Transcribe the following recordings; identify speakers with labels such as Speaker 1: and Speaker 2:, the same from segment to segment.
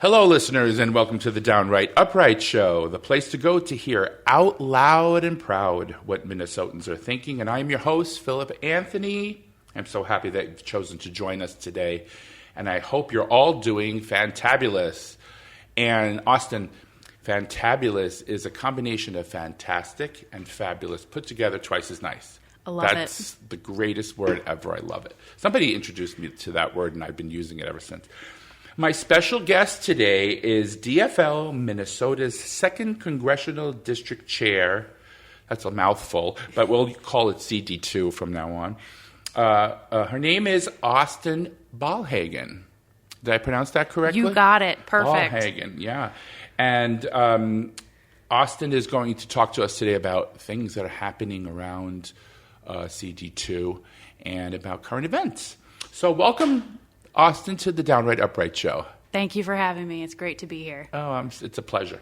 Speaker 1: Hello, listeners, and welcome to the Downright Upright Show, the place to go to hear out loud and proud what Minnesotans are thinking. And I'm your host, Philip Anthony. I'm so happy that you've chosen to join us today, and I hope you're all doing fantabulous. And Austin, fantabulous is a combination of fantastic and fabulous put together twice as nice.
Speaker 2: I love it.
Speaker 1: That's the greatest word ever. I love it. Somebody introduced me to that word, and I've been using it ever since. My special guest today is DFL Minnesota's 2nd Congressional District Chair. That's a mouthful, but we'll call it CD2 from now on. Her name is Austin Ballhagen. Did I pronounce that correctly?
Speaker 2: You got it. Perfect.
Speaker 1: Ballhagen, yeah. And Austin is going to talk to us today about things that are happening around CD2 and about current events. So welcome, Austin, to the Downright Upright Show.
Speaker 2: Thank you for having me. It's great to be here.
Speaker 1: Oh, it's a pleasure.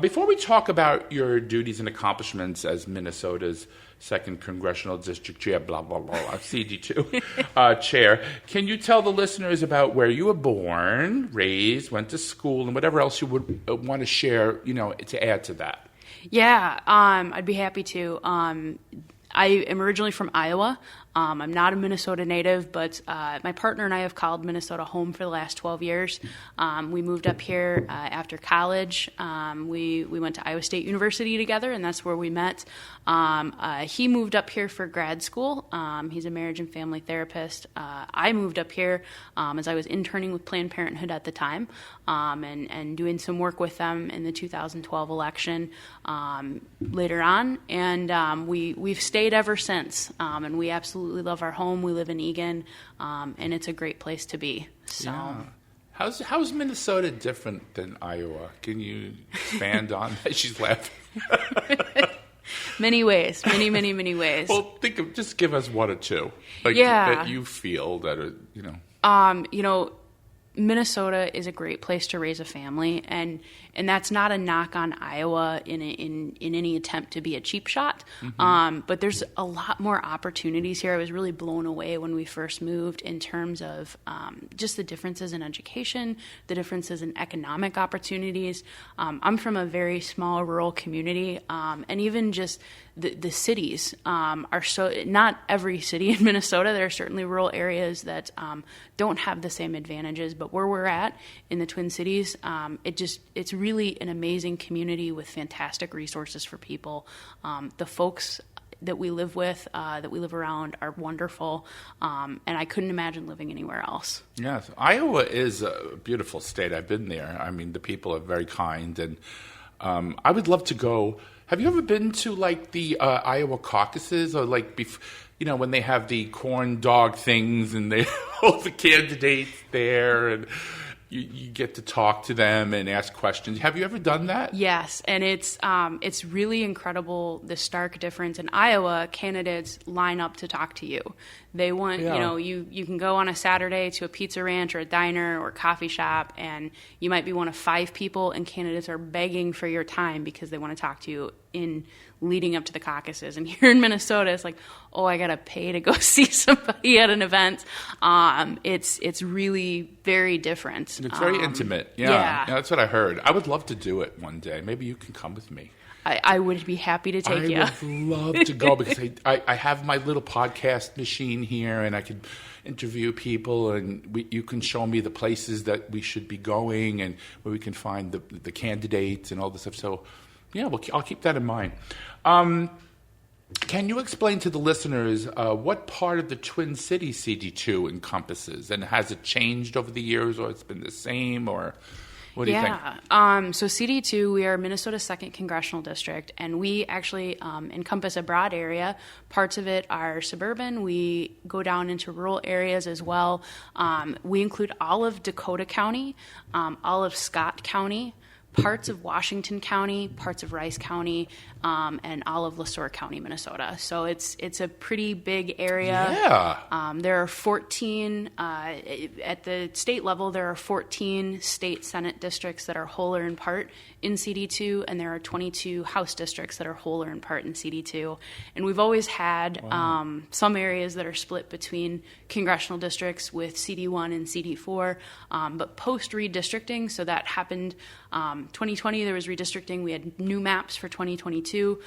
Speaker 1: Before we talk about your duties and accomplishments as Minnesota's 2nd Congressional District Chair, blah, blah, blah, CD2 chair, can you tell the listeners about where you were born, raised, went to school, and whatever else you would want to share, to add to that?
Speaker 2: Yeah, I'd be happy to. I am originally from Iowa. I'm not a Minnesota native, but my partner and I have called Minnesota home for the last 12 years. We moved up here after college. We went to Iowa State University together, and that's where we met. He moved up here for grad school. He's a marriage and family therapist. I moved up here as I was interning with Planned Parenthood at the time, and doing some work with them in the 2012 election later on. And we've stayed ever since, and we absolutely love our home. We live in Eagan, and it's a great place to be. So,
Speaker 1: yeah. How's Minnesota different than Iowa? Can you expand on that? She's laughing.
Speaker 2: Many ways, many ways.
Speaker 1: Well, just give us one or two,
Speaker 2: that
Speaker 1: you feel that are.
Speaker 2: Minnesota is a great place to raise a family, and that's not a knock on Iowa in any attempt to be a cheap shot. Mm-hmm. But there's a lot more opportunities here. I was really blown away when we first moved in terms of just the differences in education, the differences in economic opportunities. I'm from a very small rural community, and even just the cities are so, not every city in Minnesota. There are certainly rural areas that don't have the same advantages, but where we're at in the Twin Cities, it's really an amazing community with fantastic resources for people. The folks that we live with, that we live around, are wonderful, and I couldn't imagine living anywhere else.
Speaker 1: Yes, Iowa is a beautiful state. I've been there. I mean, the people are very kind, and I would love to go. Have you ever been to the Iowa caucuses, or when they have the corn dog things and they all the candidates there and you get to talk to them and ask questions? Have you ever done that?
Speaker 2: Yes, and it's really incredible, the stark difference. In Iowa, candidates line up to talk to you. They want, you can go on a Saturday to a pizza ranch or a diner or a coffee shop, and you might be one of 5 people, and candidates are begging for your time because they want to talk to you in leading up to the caucuses. And here in Minnesota, it's like, oh, I got to pay to go see somebody at an event. It's really very different.
Speaker 1: It's very intimate. Yeah, that's what I heard. I would love to do it one day. Maybe you can come with me.
Speaker 2: I would be happy to take you.
Speaker 1: I would love to go because I have my little podcast machine here, and I could interview people, and you can show me the places that we should be going and where we can find the candidates and all this stuff. So, yeah, I'll keep that in mind. Can you explain to the listeners what part of the Twin Cities CD2 encompasses, and has it changed over the years, or it's been the same, or what do you think?
Speaker 2: So CD2, we are Minnesota's 2nd Congressional District, and we actually encompass a broad area. Parts of it are suburban. We go down into rural areas as well. We include all of Dakota County, all of Scott County, parts of Washington County, parts of Rice County, and all of LeSueur County, Minnesota. So it's a pretty big area.
Speaker 1: Yeah.
Speaker 2: There are 14, at the state level, there are 14 state Senate districts that are whole or in part in CD2, and there are 22 House districts that are whole or in part in CD2. And we've always had some areas that are split between congressional districts with CD1 and CD4, but post-redistricting, so that happened 2020, there was redistricting. We had new maps for 2022.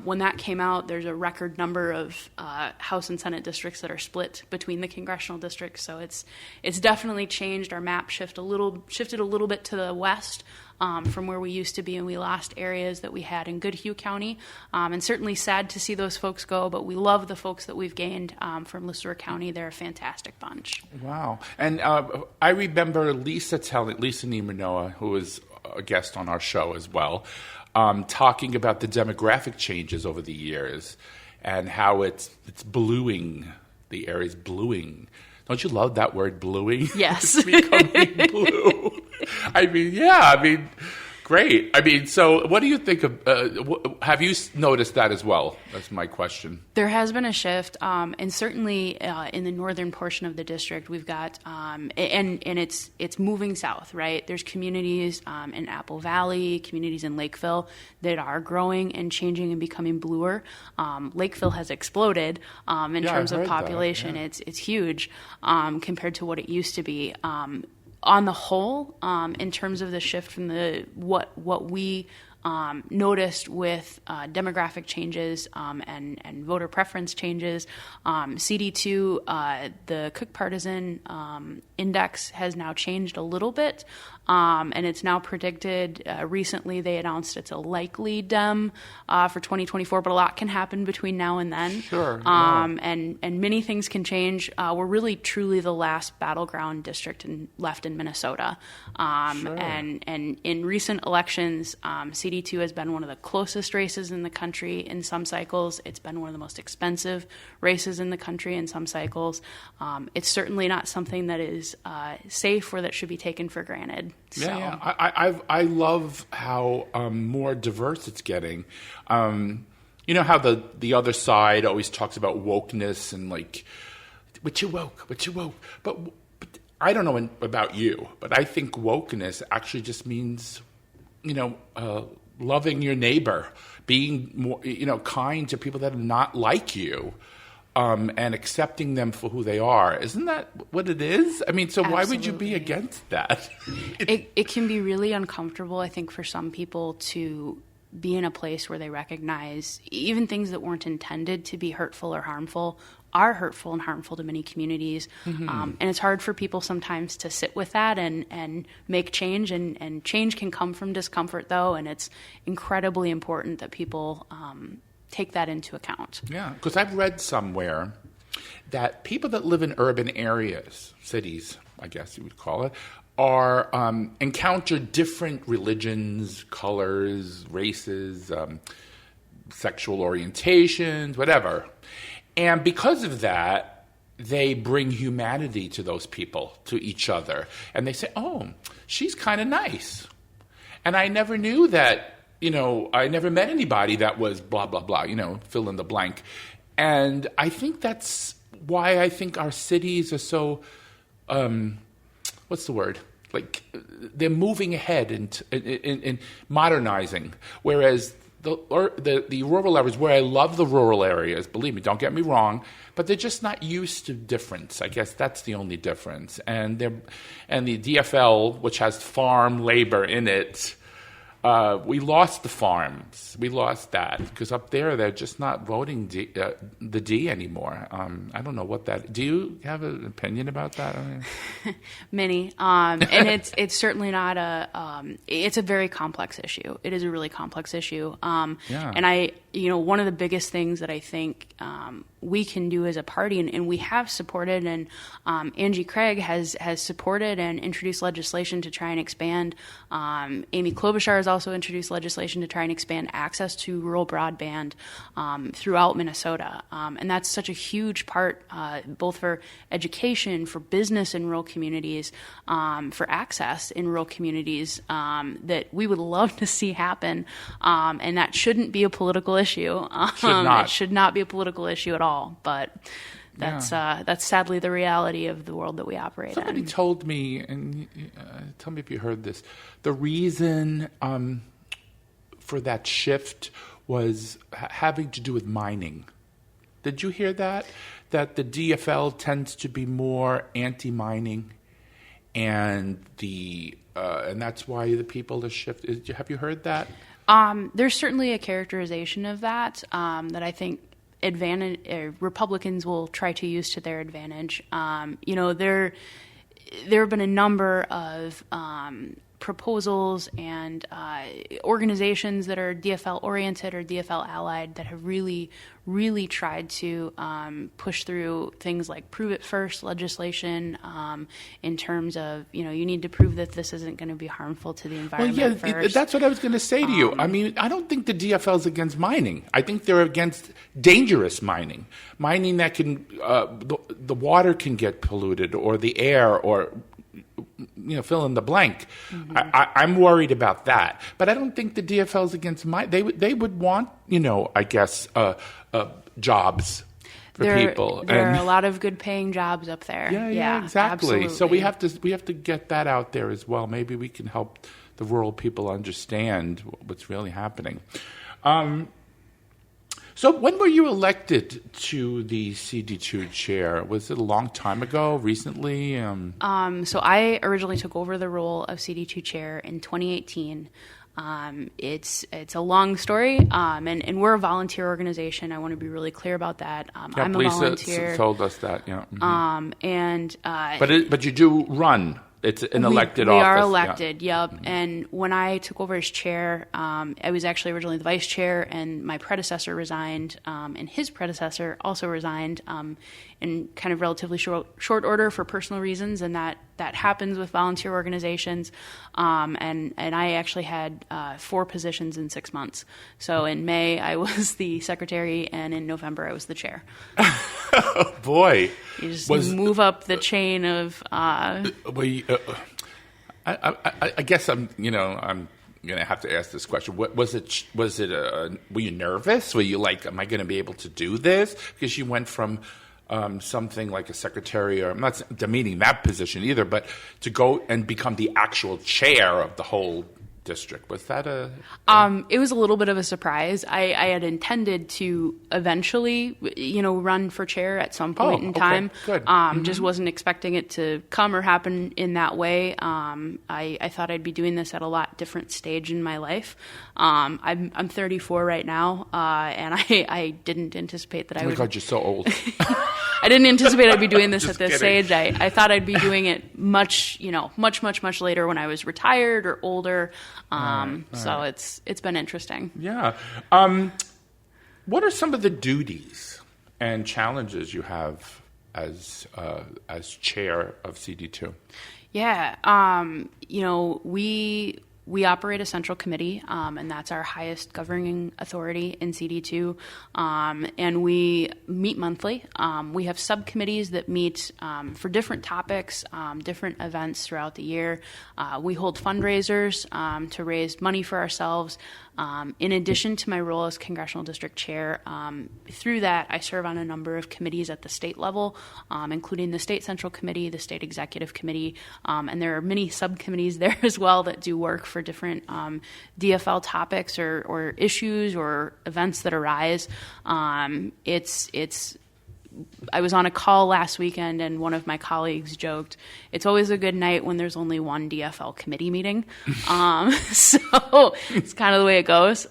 Speaker 2: When that came out, there's a record number of House and Senate districts that are split between the congressional districts. So it's definitely changed. Our map shifted a little bit to the west from where we used to be, and we lost areas that we had in Goodhue County. And certainly sad to see those folks go, but we love the folks that we've gained from LeSueur County. They're a fantastic bunch.
Speaker 1: Wow. And I remember Lisa Nemanoa, who was a guest on our show as well, talking about the demographic changes over the years and how it's bluing. The area's bluing. Don't you love that word, bluing?
Speaker 2: Yes.
Speaker 1: It's becoming blue. I mean, great. I mean, so what do you think of, have you noticed that as well? That's my question.
Speaker 2: There has been a shift, and certainly in the northern portion of the district, we've got, and it's moving south, right? There's communities in Apple Valley, communities in Lakeville that are growing and changing and becoming bluer. Lakeville has exploded in terms of population.
Speaker 1: Yeah.
Speaker 2: It's huge compared to what it used to be. On the whole, in terms of the shift from what we noticed with demographic changes and voter preference changes, CD2, the Cook Partisan Index has now changed a little bit, and it's now predicted. Recently, they announced it's a likely Dem for 2024, but a lot can happen between now and then.
Speaker 1: Sure.
Speaker 2: And many things can change. We're really truly the last battleground district left in Minnesota.
Speaker 1: Sure.
Speaker 2: And in recent elections, CD2 has been one of the closest races in the country in some cycles. It's been one of the most expensive races in the country in some cycles. It's certainly not something that is safe or that should be taken for granted. So.
Speaker 1: Yeah. I love how more diverse it's getting. You know how the other side always talks about wokeness and like, what you woke. But I don't know about you, but I think wokeness actually just means, loving your neighbor, being more, kind to people that are not like you, and accepting them for who they are. Isn't that what it is? I mean, so
Speaker 2: Absolutely.
Speaker 1: Why would you be against that?
Speaker 2: It can be really uncomfortable, I think, for some people to be in a place where they recognize even things that weren't intended to be hurtful or harmful are hurtful and harmful to many communities. Mm-hmm. And it's hard for people sometimes to sit with that and make change. And change can come from discomfort, though, and it's incredibly important that people take that into account.
Speaker 1: Yeah, because I've read somewhere that people that live in urban areas, cities, I guess you would call it, are encounter different religions, colors, races, sexual orientations, whatever. And because of that, they bring humanity to those people, to each other. And they say, oh, she's kind of nice. And I never knew that, I never met anybody that was blah, blah, blah, fill in the blank. And I think that's why I think our cities are so, what's the word? Like, they're moving ahead in modernizing, whereas the rural areas, where I love the rural areas, believe me, don't get me wrong, but they're just not used to difference. I guess that's the only difference. And the DFL, which has farm labor in it, we lost the farms. We lost that because up there they're just not voting the D anymore. I don't know what that. Do you have an opinion about that?
Speaker 2: Many, and it's certainly not it's a very complex issue. It is a really complex issue.
Speaker 1: Yeah.
Speaker 2: And one of the biggest things that I think we can do as a party, and we have supported, and Angie Craig has supported and introduced legislation to try and expand. Amy Klobuchar has also introduced legislation to try and expand access to rural broadband throughout Minnesota. And that's such a huge part, both for education, for business in rural communities, for access in rural communities, that we would love to see happen. And that shouldn't be a political issue. It should not be a political issue at all. But that's sadly the reality of the world that we operate
Speaker 1: Somebody
Speaker 2: in.
Speaker 1: told me, and tell me if you heard this, the reason for that shift was having to do with mining. Did you hear that? That the DFL tends to be more anti-mining, and and that's why the people are shifted. Have you heard that?
Speaker 2: There's certainly a characterization of that that I think Republicans will try to use to their advantage. There have been a number of proposals and organizations that are DFL oriented or DFL allied that have really, really tried to push through things like prove it first legislation in terms of, you need to prove that this isn't going to be harmful to the environment first.
Speaker 1: That's what I was going to say to you. I mean, I don't think the DFL is against mining. I think they're against dangerous mining that can, the water can get polluted, or the air, or fill in the blank. Mm-hmm. I'm worried about that, but I don't think the DFL is against they would want, I guess, jobs for people.
Speaker 2: There are a lot of good paying jobs up there.
Speaker 1: Yeah, exactly.
Speaker 2: Absolutely.
Speaker 1: So we have to get that out there as well. Maybe we can help the rural people understand what's really happening. So when were you elected to the CD2 chair? Was it a long time ago, recently?
Speaker 2: So I originally took over the role of CD2 chair in 2018. It's a long story, and we're a volunteer organization. I want to be really clear about that. I'm a volunteer.
Speaker 1: Lisa told us that. Yeah.
Speaker 2: Mm-hmm.
Speaker 1: But you do run. It's an elected office.
Speaker 2: We are elected, yep. Mm-hmm. And when I took over as chair, I was actually originally the vice chair, and my predecessor resigned, and his predecessor also resigned in kind of relatively short order for personal reasons, and that happens with volunteer organizations. And I actually had 4 positions in 6 months. So in May, I was the secretary, and in November, I was the chair.
Speaker 1: Oh, boy.
Speaker 2: You just move up the chain of...
Speaker 1: I guess I'm going to have to ask this question. What was it? Were you nervous? Were you like, am I going to be able to do this? Because you went from something like a secretary, or I'm not demeaning that position either, but to go and become the actual chair of the whole district. Was that
Speaker 2: it was a little bit of a surprise. I had intended to eventually, run for chair at some point in time.
Speaker 1: Good.
Speaker 2: Just wasn't expecting it to come or happen in that way. I thought I'd be doing this at a lot different stage in my life. I'm 34 right now, and I didn't anticipate that I would.
Speaker 1: Oh my God, you're so old.
Speaker 2: I didn't anticipate I'd be doing this at this
Speaker 1: kidding.
Speaker 2: stage. I thought I'd be doing it much later when I was retired or older. So it's been interesting.
Speaker 1: Yeah. What are some of the duties and challenges you have as chair of CD2?
Speaker 2: Yeah. We operate a central committee, and that's our highest governing authority in CD2, and we meet monthly. We have subcommittees that meet for different topics, different events throughout the year. We hold fundraisers to raise money for ourselves. In addition to my role as Congressional District Chair, through that I serve on a number of committees at the state level, including the State Central Committee, the State Executive Committee, and there are many subcommittees there as well that do work for different DFL topics or issues or events that arise. I was on a call last weekend, and one of my colleagues joked, it's always a good night when there's only one DFL committee meeting. So it's kind of the way it goes.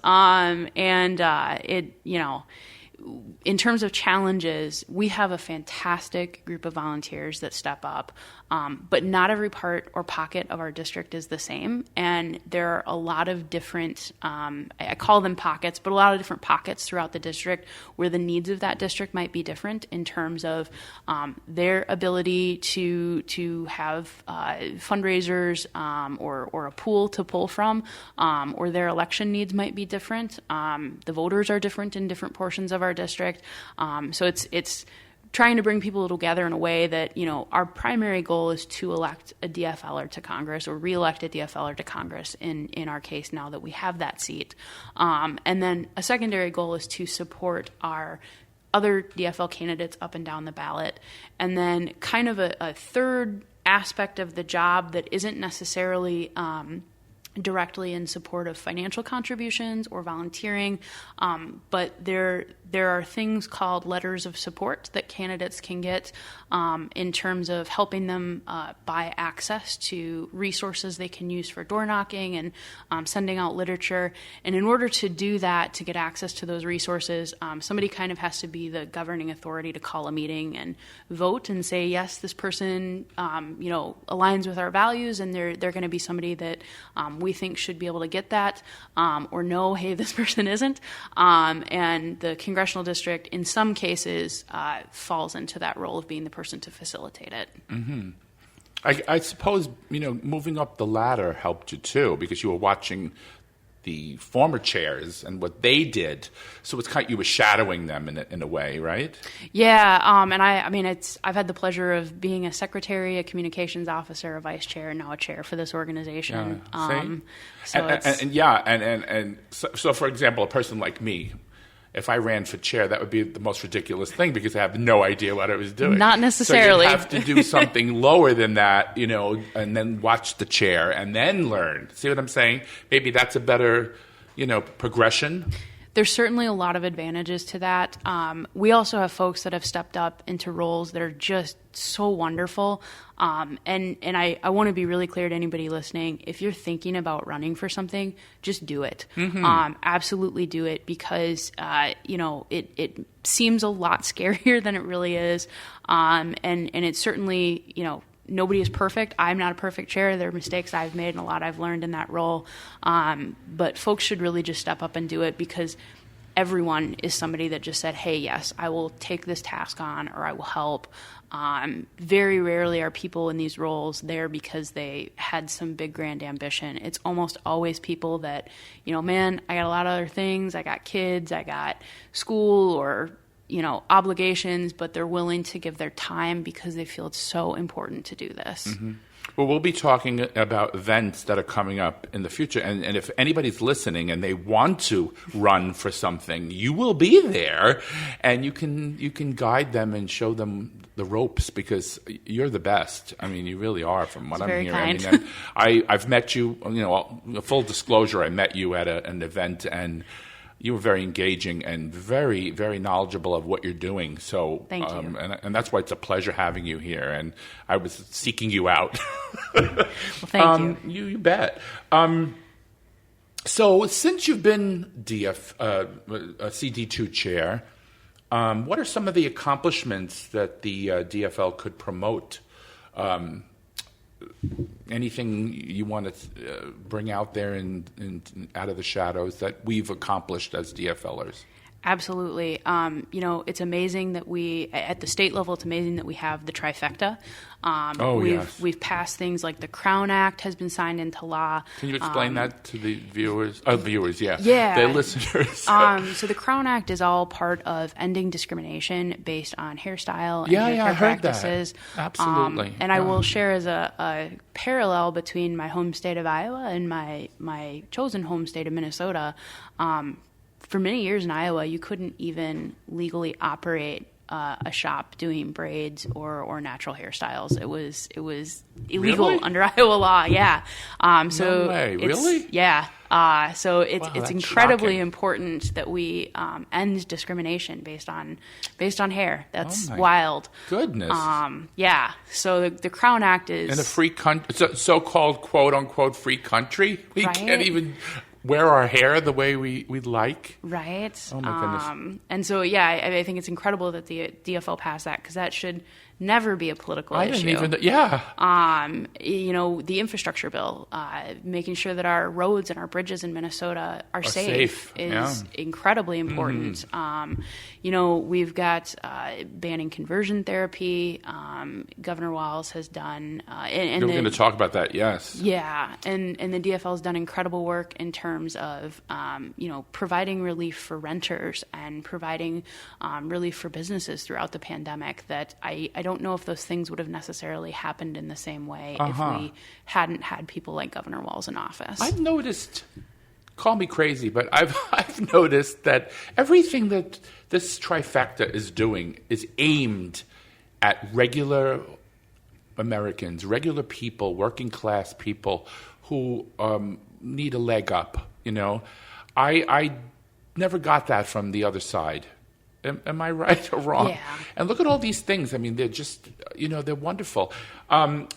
Speaker 2: in terms of challenges, we have a fantastic group of volunteers that step up, but not every part or pocket of our district is the same. And there are a lot of different, I call them pockets, but a lot of different pockets throughout the district where the needs of that district might be different in terms of their ability to have fundraisers or a pool to pull from, or their election needs might be different. The voters are different in different portions of our district. So it's trying to bring people together in a way that, our primary goal is to elect a DFLer to Congress or re-elect a DFLer to Congress in our case now that we have that seat. And then a secondary goal is to support our other DFL candidates up and down the ballot. And then kind of a third aspect of the job that isn't necessarily directly in support of financial contributions or volunteering, but there are things called letters of support that candidates can get in terms of helping them buy access to resources they can use for door knocking and sending out literature. And in order to do that, to get access to those resources, somebody kind of has to be the governing authority to call a meeting and vote and say, yes, this person aligns with our values, and they're going to be somebody that we think should be able to get that, or no, hey, this person isn't. And the congressional district, in some cases, falls into that role of being the person to facilitate it.
Speaker 1: Mm-hmm. I suppose, moving up the ladder helped you too, because you were watching the former chairs and what they did. So it's kind of, you were shadowing them in a way, right?
Speaker 2: Yeah, and I've had the pleasure of being a secretary, a communications officer, a vice chair, and now a chair for this organization.
Speaker 1: So for example, a person like me, if I ran for chair, that would be the most ridiculous thing because I have no idea what I was doing.
Speaker 2: Not necessarily.
Speaker 1: So you'd have to do something lower than that, and then watch the chair and then learn. See what I'm saying? Maybe that's a better, progression.
Speaker 2: There's certainly a lot of advantages to that. We also have folks that have stepped up into roles that are just so wonderful. And I want to be really clear to anybody listening. If you're thinking about running for something, just do it. Mm-hmm. Absolutely do it, because, it seems a lot scarier than it really is. And it's certainly, nobody is perfect. I'm not a perfect chair. There are mistakes I've made and a lot I've learned in that role. But folks should really just step up and do it, because everyone is somebody that just said, hey, yes, I will take this task on, or I will help. Very rarely are people in these roles there because they had some big grand ambition. It's almost always people that, man, I got a lot of other things. I got kids, I got school, or obligations, but they're willing to give their time because they feel it's so important to do this.
Speaker 1: Mm-hmm. Well, we'll be talking about events that are coming up in the future. And if anybody's listening and they want to run for something, you will be there, and you can guide them and show them the ropes, because you're the best. I mean, you really are, from what I'm hearing.
Speaker 2: Kind.
Speaker 1: I've met you, full disclosure, I met you at an event, and you were very engaging and very, very knowledgeable of what you're doing. So,
Speaker 2: thank you.
Speaker 1: And that's why it's a pleasure having you here. And I was seeking you out.
Speaker 2: Well, thank you.
Speaker 1: You bet. So, since you've been CD2 chair, what are some of the accomplishments that the DFL could promote? Anything you want to bring out there and out of the shadows that we've accomplished as DFLers?
Speaker 2: Absolutely. It's amazing that at the state level, it's amazing that we have the trifecta. We've passed things like the Crown Act has been signed into law.
Speaker 1: Can you explain that to the viewers? Yeah.
Speaker 2: The
Speaker 1: listeners.
Speaker 2: So the Crown Act is all part of ending discrimination based on hairstyle and
Speaker 1: hair
Speaker 2: practices.
Speaker 1: That. Absolutely.
Speaker 2: I will share as a parallel between my home state of Iowa and my chosen home state of Minnesota. For many years in Iowa, you couldn't even legally operate a shop doing braids or natural hairstyles. It was illegal under Iowa law. Yeah.
Speaker 1: No way. Really?
Speaker 2: Yeah. So it's incredibly important that we end discrimination based on hair. That's wild.
Speaker 1: Goodness.
Speaker 2: Yeah. So the Crown Act is
Speaker 1: in a free country, so-called quote unquote free country. We can't even wear our hair the way we like.
Speaker 2: Right.
Speaker 1: Oh, my goodness.
Speaker 2: And so, yeah, I think it's incredible that the DFL passed that, because that should never be a political issue.
Speaker 1: I didn't even, yeah.
Speaker 2: The infrastructure bill, making sure that our roads and our bridges in Minnesota are safe is incredibly important. We've got banning conversion therapy. Governor Walz has done. We're
Speaker 1: going to talk about that, yes.
Speaker 2: Yeah, and the DFL has done incredible work in terms of, providing relief for renters and providing relief for businesses throughout the pandemic that I don't know if those things would have necessarily happened in the same way if we hadn't had people like Governor Walz in office.
Speaker 1: I've noticed, call me crazy, but I've noticed that everything that this trifecta is doing is aimed at regular Americans, regular people, working class people who need a leg up. I never got that from the other side. Am I right or wrong?
Speaker 2: Yeah.
Speaker 1: And look at all these things. I mean, they're just, they're wonderful. And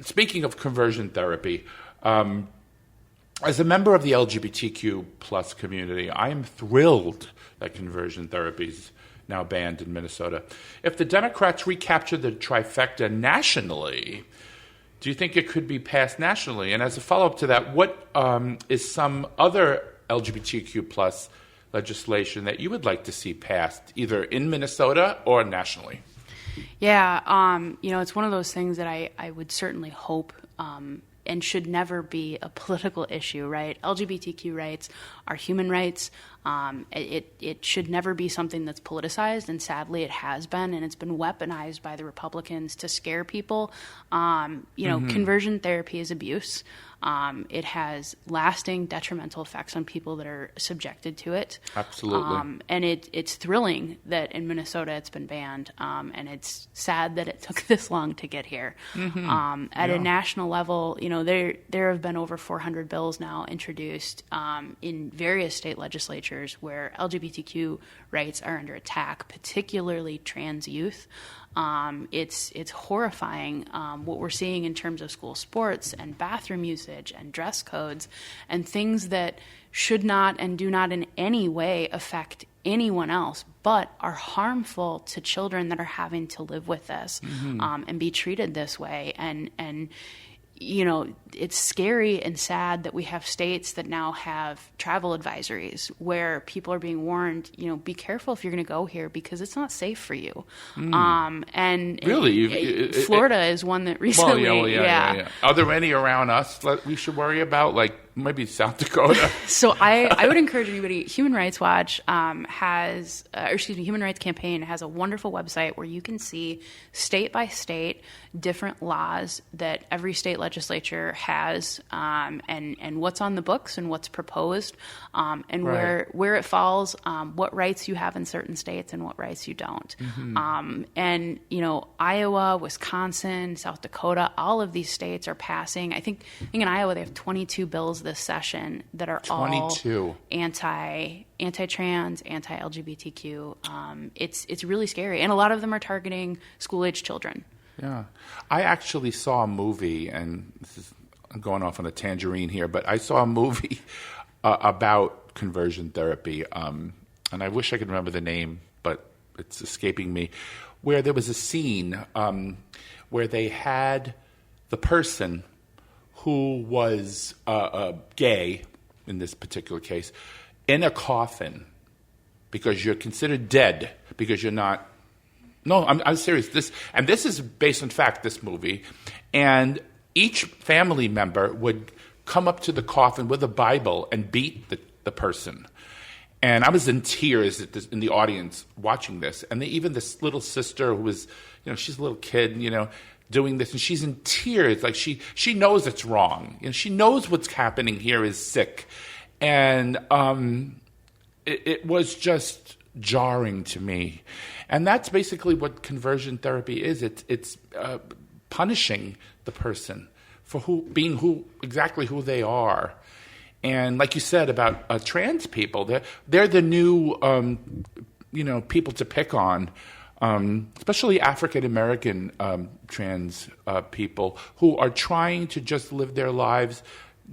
Speaker 1: speaking of conversion therapy, as a member of the LGBTQ plus community, I am thrilled that conversion therapy is now banned in Minnesota. If the Democrats recapture the trifecta nationally, do you think it could be passed nationally? And as a follow-up to that, what is some other LGBTQ plus legislation that you would like to see passed either in Minnesota or nationally?
Speaker 2: Yeah, it's one of those things that I would certainly hope and should never be a political issue, right? LGBTQ rights are human rights. It should never be something that's politicized, and sadly it has been, and it's been weaponized by the Republicans to scare people. Conversion therapy is abuse. It has lasting detrimental effects on people that are subjected to it.
Speaker 1: Absolutely.
Speaker 2: And it's thrilling that in Minnesota it's been banned, and it's sad that it took this long to get here. At a national level, there have been over 400 bills now introduced in various state legislatures where LGBTQ rights are under attack, particularly trans youth. It's horrifying what we're seeing in terms of school sports and bathroom usage and dress codes and things that should not and do not in any way affect anyone else, but are harmful to children that are having to live with this and be treated this way. And it's scary and sad that we have states that now have travel advisories where people are being warned, be careful if you're going to go here because it's not safe for you. And
Speaker 1: really,
Speaker 2: Florida is one that recently.
Speaker 1: Yeah. Are there any around us that we should worry about? Like maybe South Dakota.
Speaker 2: So I would encourage anybody. Human Rights Watch Human Rights Campaign has a wonderful website where you can see state by state different laws that every state legislature has, and what's on the books and what's proposed, and where it falls, what rights you have in certain states and what rights you don't. And Iowa, Wisconsin, South Dakota, all of these states are passing. I think in Iowa they have 22 bills this session that are 22. All anti-trans, anti-LGBTQ. It's really scary, and a lot of them are targeting school-age children.
Speaker 1: Yeah, I actually saw a movie, and I'm going off on a tangerine here, but I saw a movie about conversion therapy, and I wish I could remember the name, but it's escaping me, where there was a scene where they had the person who was gay, in this particular case, in a coffin because you're considered dead because you're not. No, I'm serious. This is based on fact, this movie. And each family member would come up to the coffin with a Bible and beat the person. And I was in tears in the audience watching this. And even this little sister who was, she's a little kid, doing this, and she's in tears. Like she knows it's wrong. She knows what's happening here is sick. And it was just jarring to me. And that's basically what conversion therapy is. It's punishing the person for being exactly who they are. And like you said about trans people, they're the new people to pick on, especially African American trans people who are trying to just live their lives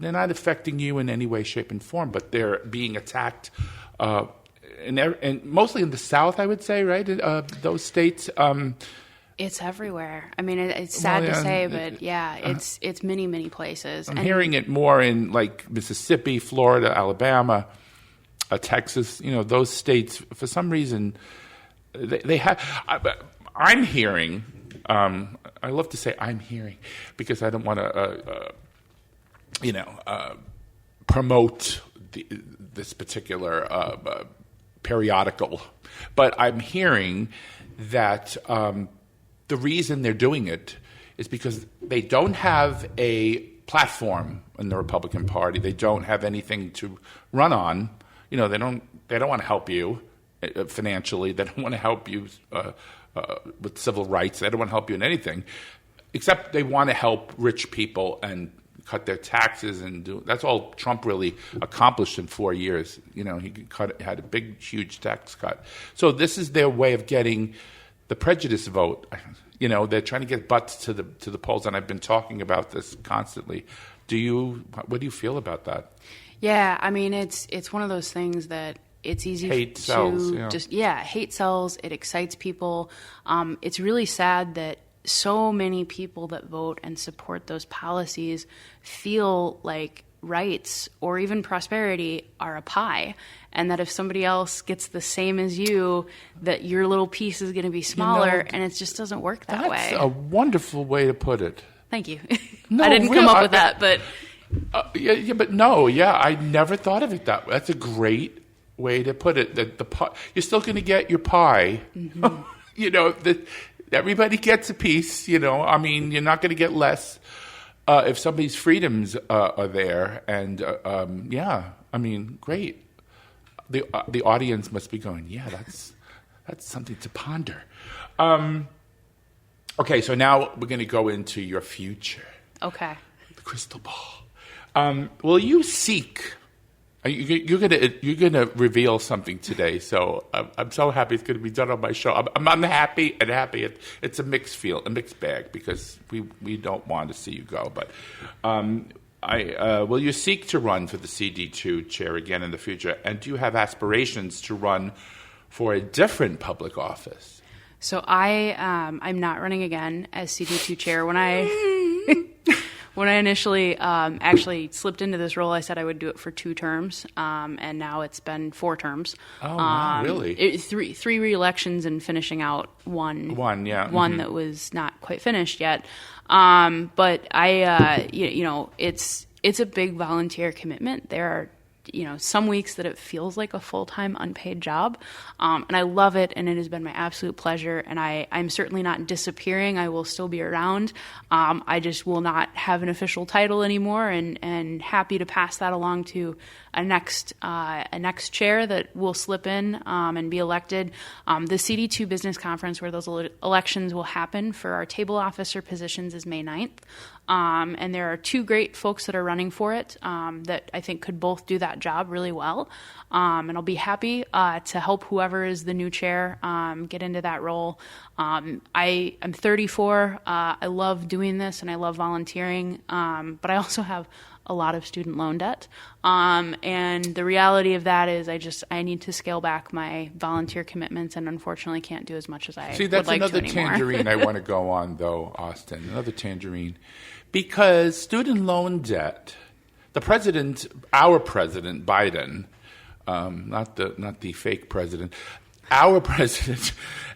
Speaker 1: affecting you in any way, shape, and form, but they're being attacked, and mostly in the South, I would say, right? Those states.
Speaker 2: It's everywhere. I mean, it's sad to say, but it's many, many places.
Speaker 1: I'm hearing it more in like Mississippi, Florida, Alabama, Texas. Those states, for some reason, they have. I'm hearing. I love to say I'm hearing because I don't want to, promote this particular periodical, but I'm hearing that the reason they're doing it is because they don't have a platform in the Republican Party. They don't have anything to run on. They don't want to help you financially. They don't want to help you with civil rights. They don't want to help you in anything, except they want to help rich people and cut their taxes and do. That's all Trump really accomplished in 4 years. He had a big, huge tax cut. So this is their way of getting the prejudice vote. They're trying to get butts to the polls, and I've been talking about this constantly. What do you feel about that?
Speaker 2: Yeah, I mean, it's one of those things that it's easy
Speaker 1: hate sells,
Speaker 2: hate sells. It excites people. It's really sad that so many people that vote and support those policies feel like rights or even prosperity are a pie, and that if somebody else gets the same as you, that your little piece is going to be smaller, and it just doesn't work that way.
Speaker 1: That's a wonderful way to put it.
Speaker 2: Thank you.
Speaker 1: No,
Speaker 2: I didn't come up with that, but...
Speaker 1: I never thought of it that way. That's a great way to put it. That the pie, you're still going to get your pie. Mm-hmm. Everybody gets a piece. I mean, you're not going to get less if somebody's freedoms are there. And I mean, great. The audience must be going, yeah, that's something to ponder. Okay, so now we're going to go into your future.
Speaker 2: Okay.
Speaker 1: The crystal ball. Will you seek? You're gonna reveal something today, so I'm so happy it's going to be done on my show. I'm unhappy and happy. It's a mixed bag because we don't want to see you go. But will you seek to run for the CD2 chair again in the future? And do you have aspirations to run for a different public office?
Speaker 2: So I'm not running again as CD2 chair. When I initially actually slipped into this role, I said I would do it for 2 terms, and now it's been 4 terms.
Speaker 1: Oh, wow, really?
Speaker 2: 3 re-elections and finishing out one that was not quite finished yet. But it's a big volunteer commitment. There are some weeks that it feels like a full-time unpaid job. And I love it, and it has been my absolute pleasure. And I'm certainly not disappearing. I will still be around. I just will not have an official title anymore, and happy to pass that along to a next chair that will slip in and be elected. The CD2 Business Conference, where those elections will happen for our table officer positions, is May 9th. And there are 2 great folks that are running for it that I think could both do that job really well. And I'll be happy to help whoever is the new chair get into that role. I'm 34. I love doing this, and I love volunteering. But I also have a lot of student loan debt. And the reality of that is I need to scale back my volunteer commitments, and unfortunately can't do as much as I would like to anymore.
Speaker 1: See, that's another tangerine I want to go on, though, Austin. Another tangerine. Because student loan debt, our president, Biden, not the fake president, our president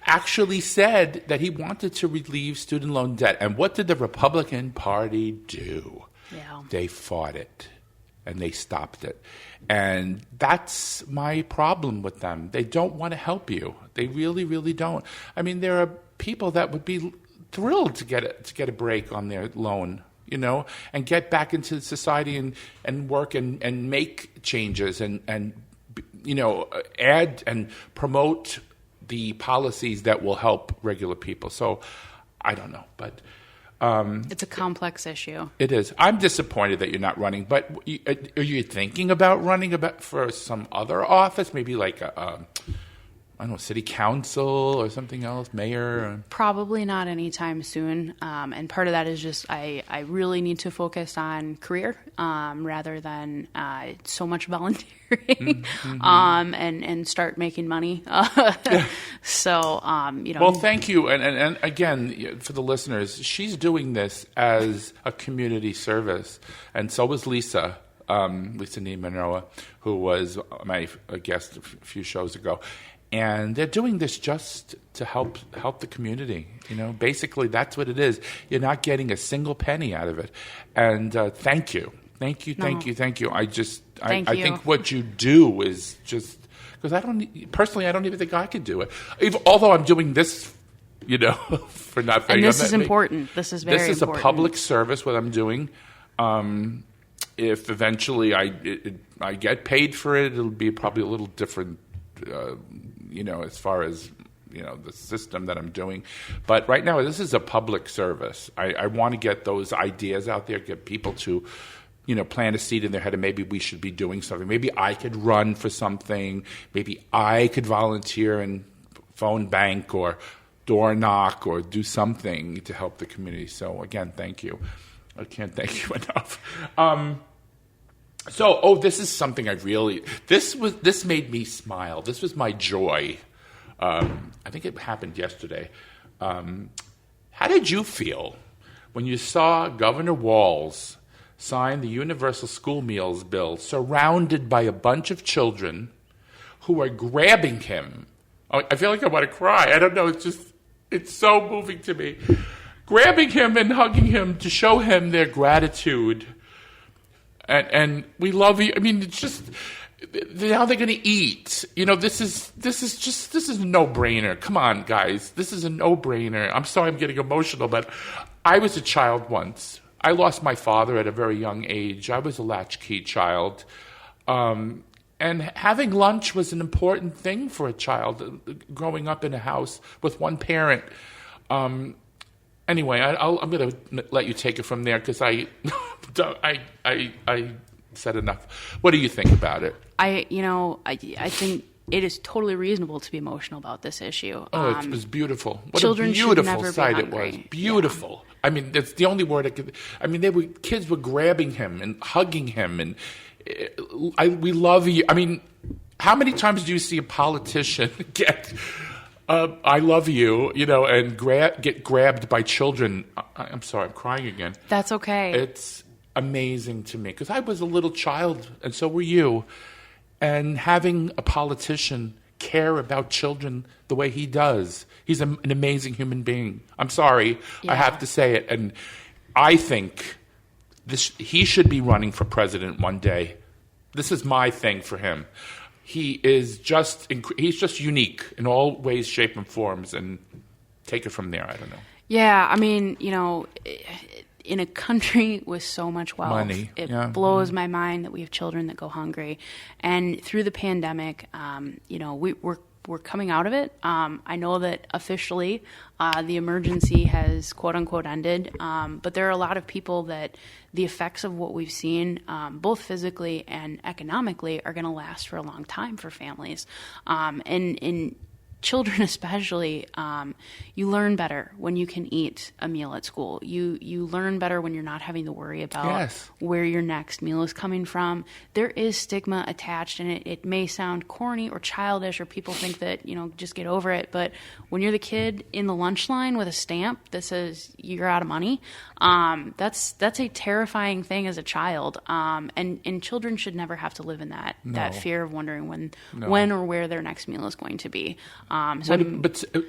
Speaker 1: actually said that he wanted to relieve student loan debt. And what did the Republican Party do?
Speaker 2: Yeah.
Speaker 1: They fought it, and they stopped it. And that's my problem with them. They don't want to help you. They really, really don't. I mean, there are people that would be thrilled to get a break on their loan, and get back into society and work and make changes and add and promote the policies that will help regular people. So I don't know, but
Speaker 2: it's a complex issue.
Speaker 1: It is. I'm disappointed that you're not running, but are you thinking about running for some other office, maybe like I don't know, city council or something else, mayor?
Speaker 2: Probably not anytime soon. And part of that is just I really need to focus on career rather than so much volunteering and start making money. So,
Speaker 1: Well, thank you. And again, for the listeners, she's doing this as a community service. And so was Lisa Monroe, who was my guest a few shows ago. And they're doing this just to help the community. Basically that's what it is. You're not getting a single penny out of it. And thank you. I think what you do is just, because I don't even think I could do it. Although I'm doing this, for nothing.
Speaker 2: And this is important. This is very important.
Speaker 1: This is a public service, what I'm doing. If eventually I get paid for it, it'll be probably a little different, as far as, the system that I'm doing. But right now, this is a public service. I want to get those ideas out there, get people to, plant a seed in their head, and maybe we should be doing something. Maybe I could run for something. Maybe I could volunteer and phone bank or door knock or do something to help the community. So again, thank you. I can't thank you enough. This is something this made me smile. This was my joy. I think it happened yesterday. How did you feel when you saw Governor Walz sign the Universal School Meals bill surrounded by a bunch of children who are grabbing him? I feel like I want to cry. I don't know. It's so moving to me. Grabbing him and hugging him to show him their gratitude. And we love you. I mean, it's just how they're going to eat. This is a no-brainer. Come on, guys. This is a no-brainer. I'm sorry I'm getting emotional, but I was a child once. I lost my father at a very young age. I was a latchkey child. And having lunch was an important thing for a child, growing up in a house with one parent. Anyway, I'm going to let you take it from there because I said enough. What do you think about it?
Speaker 2: I think it is totally reasonable to be emotional about this issue.
Speaker 1: It was beautiful. What
Speaker 2: children
Speaker 1: a beautiful
Speaker 2: should never
Speaker 1: sight
Speaker 2: be
Speaker 1: it was.
Speaker 2: hungry.
Speaker 1: Beautiful. Yeah. I mean, that's the only word I could. I mean, kids were grabbing him and hugging him, and we love you. I mean, how many times do you see a politician get? I love you, and get grabbed by children. I'm sorry, I'm crying again.
Speaker 2: That's okay.
Speaker 1: It's amazing to me because I was a little child, and so were you. And having a politician care about children the way he does, he's an amazing human being. I'm sorry, I have to say it. And I think he should be running for president one day. This is my thing for him. He's just unique in all ways, shape, and forms, and take it from there. I don't know.
Speaker 2: Yeah, I mean, in a country with so much wealth,
Speaker 1: money,
Speaker 2: it blows my mind that we have children that go hungry. And through the pandemic, we're coming out of it. I know that officially the emergency has quote unquote ended, but there are a lot of people that the effects of what we've seen, both physically and economically, are going to last for a long time for families. And children especially, you learn better when you can eat a meal at school. You learn better when you're not having to worry about where your next meal is coming from. There is stigma attached, and it may sound corny or childish, or people think that, just get over it. But when you're the kid in the lunch line with a stamp that says you're out of money, that's a terrifying thing as a child. And children should never have to live in that fear of wondering when or where their next meal is going to be.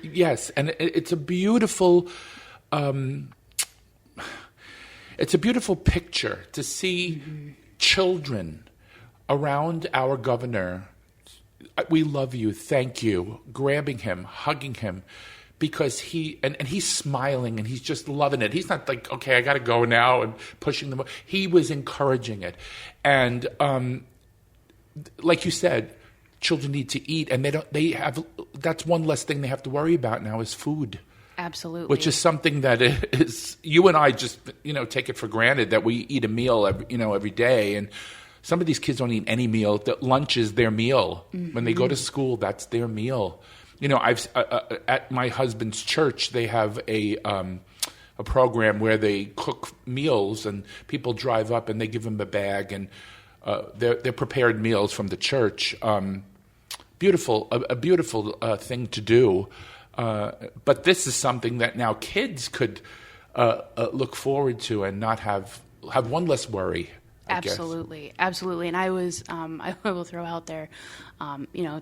Speaker 1: Yes, and it's a beautiful, picture to see children around our governor. We love you, thank you, grabbing him, hugging him, because he's smiling and he's just loving it. He's not like, okay, I got to go now and pushing them. He was encouraging it, and like you said, children need to eat, and that's one less thing they have to worry about now is food.
Speaker 2: Absolutely.
Speaker 1: Which is something that is, you and I just, take it for granted that we eat a meal every day. And some of these kids don't eat any meal. Lunch is their meal. Mm-hmm. When they go to school, that's their meal. I've at my husband's church they have a program where they cook meals and people drive up and they give them a bag and they're prepared meals from the church. Beautiful, a beautiful thing to do. But this is something that now kids could look forward to and not have one less worry.
Speaker 2: Absolutely. And I will throw out there,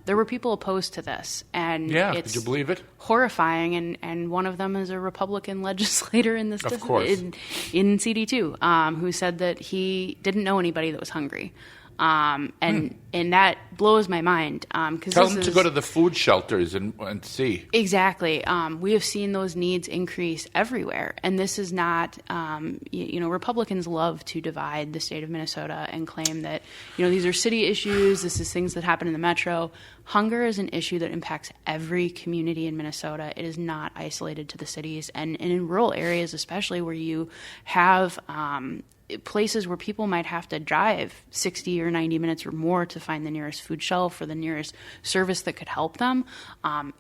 Speaker 2: there were people opposed to this, and
Speaker 1: could you believe it?
Speaker 2: Horrifying, and one of them is a Republican legislator in this
Speaker 1: of course.
Speaker 2: in CD2, who said that he didn't know anybody that was hungry. And that blows my mind.
Speaker 1: Tell them to go to the food shelters and see.
Speaker 2: Exactly. We have seen those needs increase everywhere. And this is not, Republicans love to divide the state of Minnesota and claim that, these are city issues. This is things that happen in the metro. Hunger is an issue that impacts every community in Minnesota. It is not isolated to the cities. And in rural areas, especially where you have, places where people might have to drive 60 or 90 minutes or more to find the nearest food shelf or the nearest service that could help them.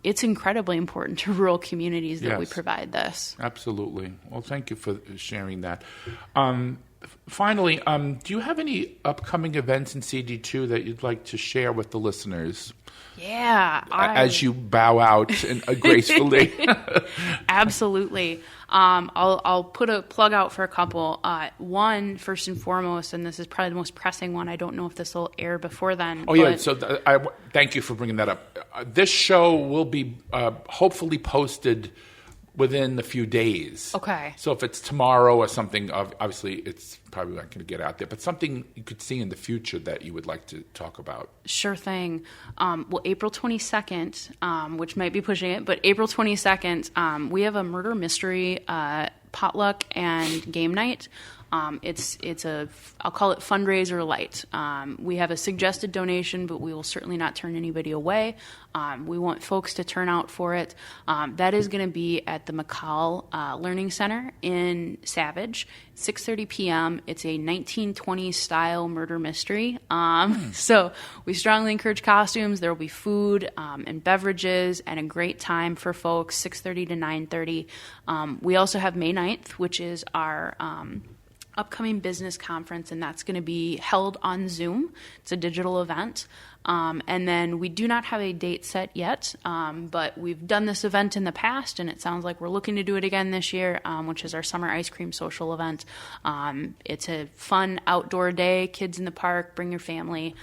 Speaker 2: It's incredibly important to rural communities that we provide this.
Speaker 1: Absolutely. Well, thank you for sharing that. Finally, do you have any upcoming events in CD2 that you'd like to share with the listeners?
Speaker 2: Yeah.
Speaker 1: As you bow out gracefully.
Speaker 2: Absolutely. I'll put a plug out for a couple. One, first and foremost, and this is probably the most pressing one. I don't know if this will air before then.
Speaker 1: So I thank you for bringing that up. This show will be hopefully posted within a few days.
Speaker 2: Okay.
Speaker 1: So if it's tomorrow or something, obviously it's probably not going to get out there, but something you could see in the future that you would like to talk about.
Speaker 2: Sure thing. April 22nd, which might be pushing it, but April 22nd, we have a murder mystery potluck and game night. It's I'll call it fundraiser light. We have a suggested donation, but we will certainly not turn anybody away. We want folks to turn out for it. That is going to be at the McCall Learning Center in Savage, 6:30 p.m. It's a 1920s style murder mystery. So we strongly encourage costumes. There will be food and beverages and a great time for folks, 6:30 to 9:30. We also have May 9th, which is our upcoming business conference, and that's going to be held on Zoom. It's a digital event. And then we do not have a date set yet, but we've done this event in the past, and it sounds like we're looking to do it again this year, which is our summer ice cream social event. It's a fun outdoor day, kids in the park, bring your family,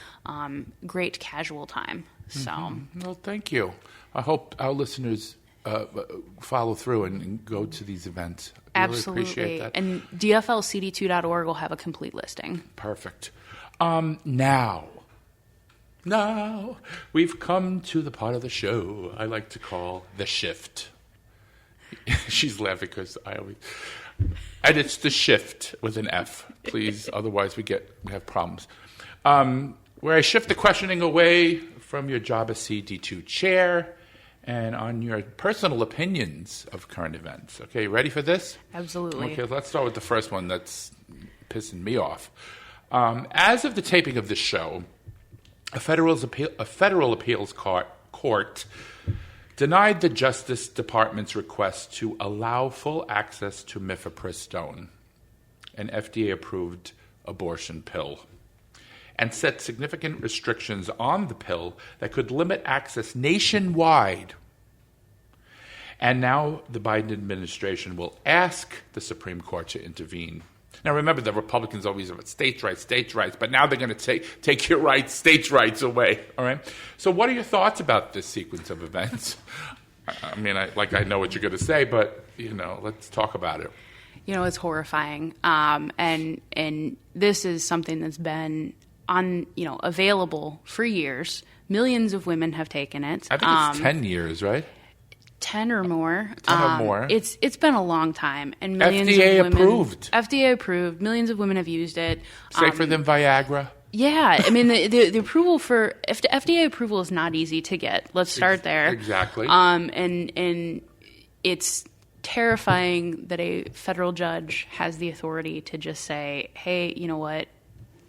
Speaker 2: great casual time. So,
Speaker 1: Well, thank you. I hope our listeners follow through and go to these events.
Speaker 2: Absolutely.
Speaker 1: Really appreciate that.
Speaker 2: And dflcd2.org will have a complete listing.
Speaker 1: Perfect. Now, we've come to the part of the show I like to call the shift. She's laughing because and it's the shift with an F, please. Otherwise we have problems. Where I shift the questioning away from your job as CD2 chair and on your personal opinions of current events. Okay, you ready for this?
Speaker 2: Absolutely.
Speaker 1: Okay, let's start with the first one that's pissing me off. As of the taping of this show, a federal appeals court denied the Justice Department's request to allow full access to mifepristone, an FDA-approved abortion pill, and set significant restrictions on the pill that could limit access nationwide. And now the Biden administration will ask the Supreme Court to intervene. Now remember, the Republicans always have states' rights, but now they're going to take your rights, states' rights away. All right. So what are your thoughts about this sequence of events? I mean, I know what you're going to say, but let's talk about it.
Speaker 2: It's horrifying, and this is something that's been available for years. Millions of women have taken it.
Speaker 1: I think it's 10 years, right?
Speaker 2: 10 or more.
Speaker 1: 10 or more.
Speaker 2: It's been a long time, and millions
Speaker 1: FDA
Speaker 2: of women,
Speaker 1: approved.
Speaker 2: FDA approved. Millions of women have used it.
Speaker 1: Safer than Viagra.
Speaker 2: Yeah, I mean the approval for FDA approval is not easy to get. Let's start there.
Speaker 1: Exactly.
Speaker 2: And it's terrifying that a federal judge has the authority to just say, hey, you know what?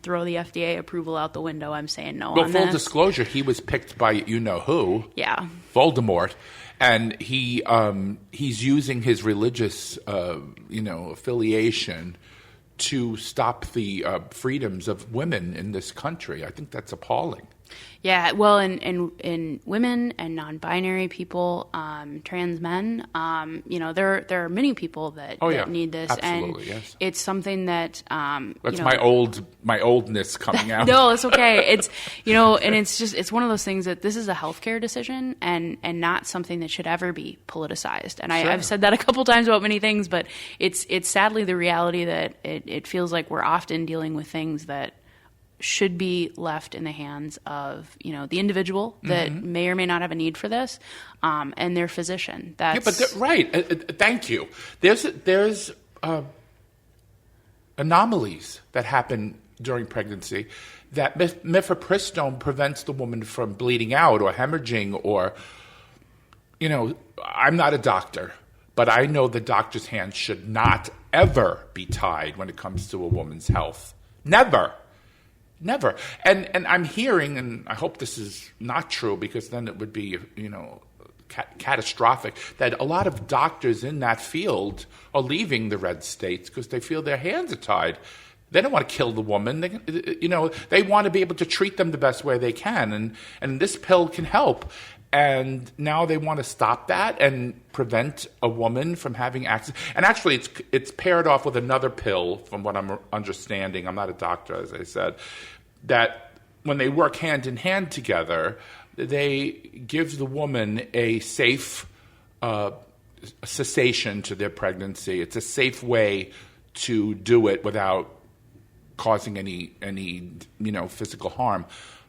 Speaker 2: throw the FDA approval out the window. I'm saying no
Speaker 1: Well,
Speaker 2: on
Speaker 1: full
Speaker 2: this.
Speaker 1: disclosure, he was picked by you-know-who,
Speaker 2: Yeah.
Speaker 1: Voldemort, and he's using his religious, affiliation to stop the freedoms of women in this country. I think that's appalling.
Speaker 2: Yeah, well, in women and non-binary people, trans men, there are many people that need this,
Speaker 1: absolutely,
Speaker 2: and
Speaker 1: yes.
Speaker 2: it's something that
Speaker 1: That's my oldness coming out.
Speaker 2: No, it's okay. It's and it's one of those things that this is a healthcare decision and not something that should ever be politicized. And
Speaker 1: Sure.
Speaker 2: I've said that a couple times about many things, but it's sadly the reality that it feels like we're often dealing with things that should be left in the hands of the individual that may or may not have a need for this, and their physician.
Speaker 1: Right. Thank you. There's anomalies that happen during pregnancy that mifepristone prevents the woman from bleeding out or hemorrhaging or, I'm not a doctor, but I know the doctor's hands should not ever be tied when it comes to a woman's health. Never. And I'm hearing, and I hope this is not true because then it would be, catastrophic, that a lot of doctors in that field are leaving the red states because they feel their hands are tied. They don't want to kill the woman. They want to be able to treat them the best way they can. And this pill can help. And now they want to stop that and prevent a woman from having access. And actually, it's paired off with another pill, from what I'm understanding. I'm not a doctor, as I said, that when they work hand in hand together, they give the woman a safe cessation to their pregnancy. It's a safe way to do it without causing any physical harm.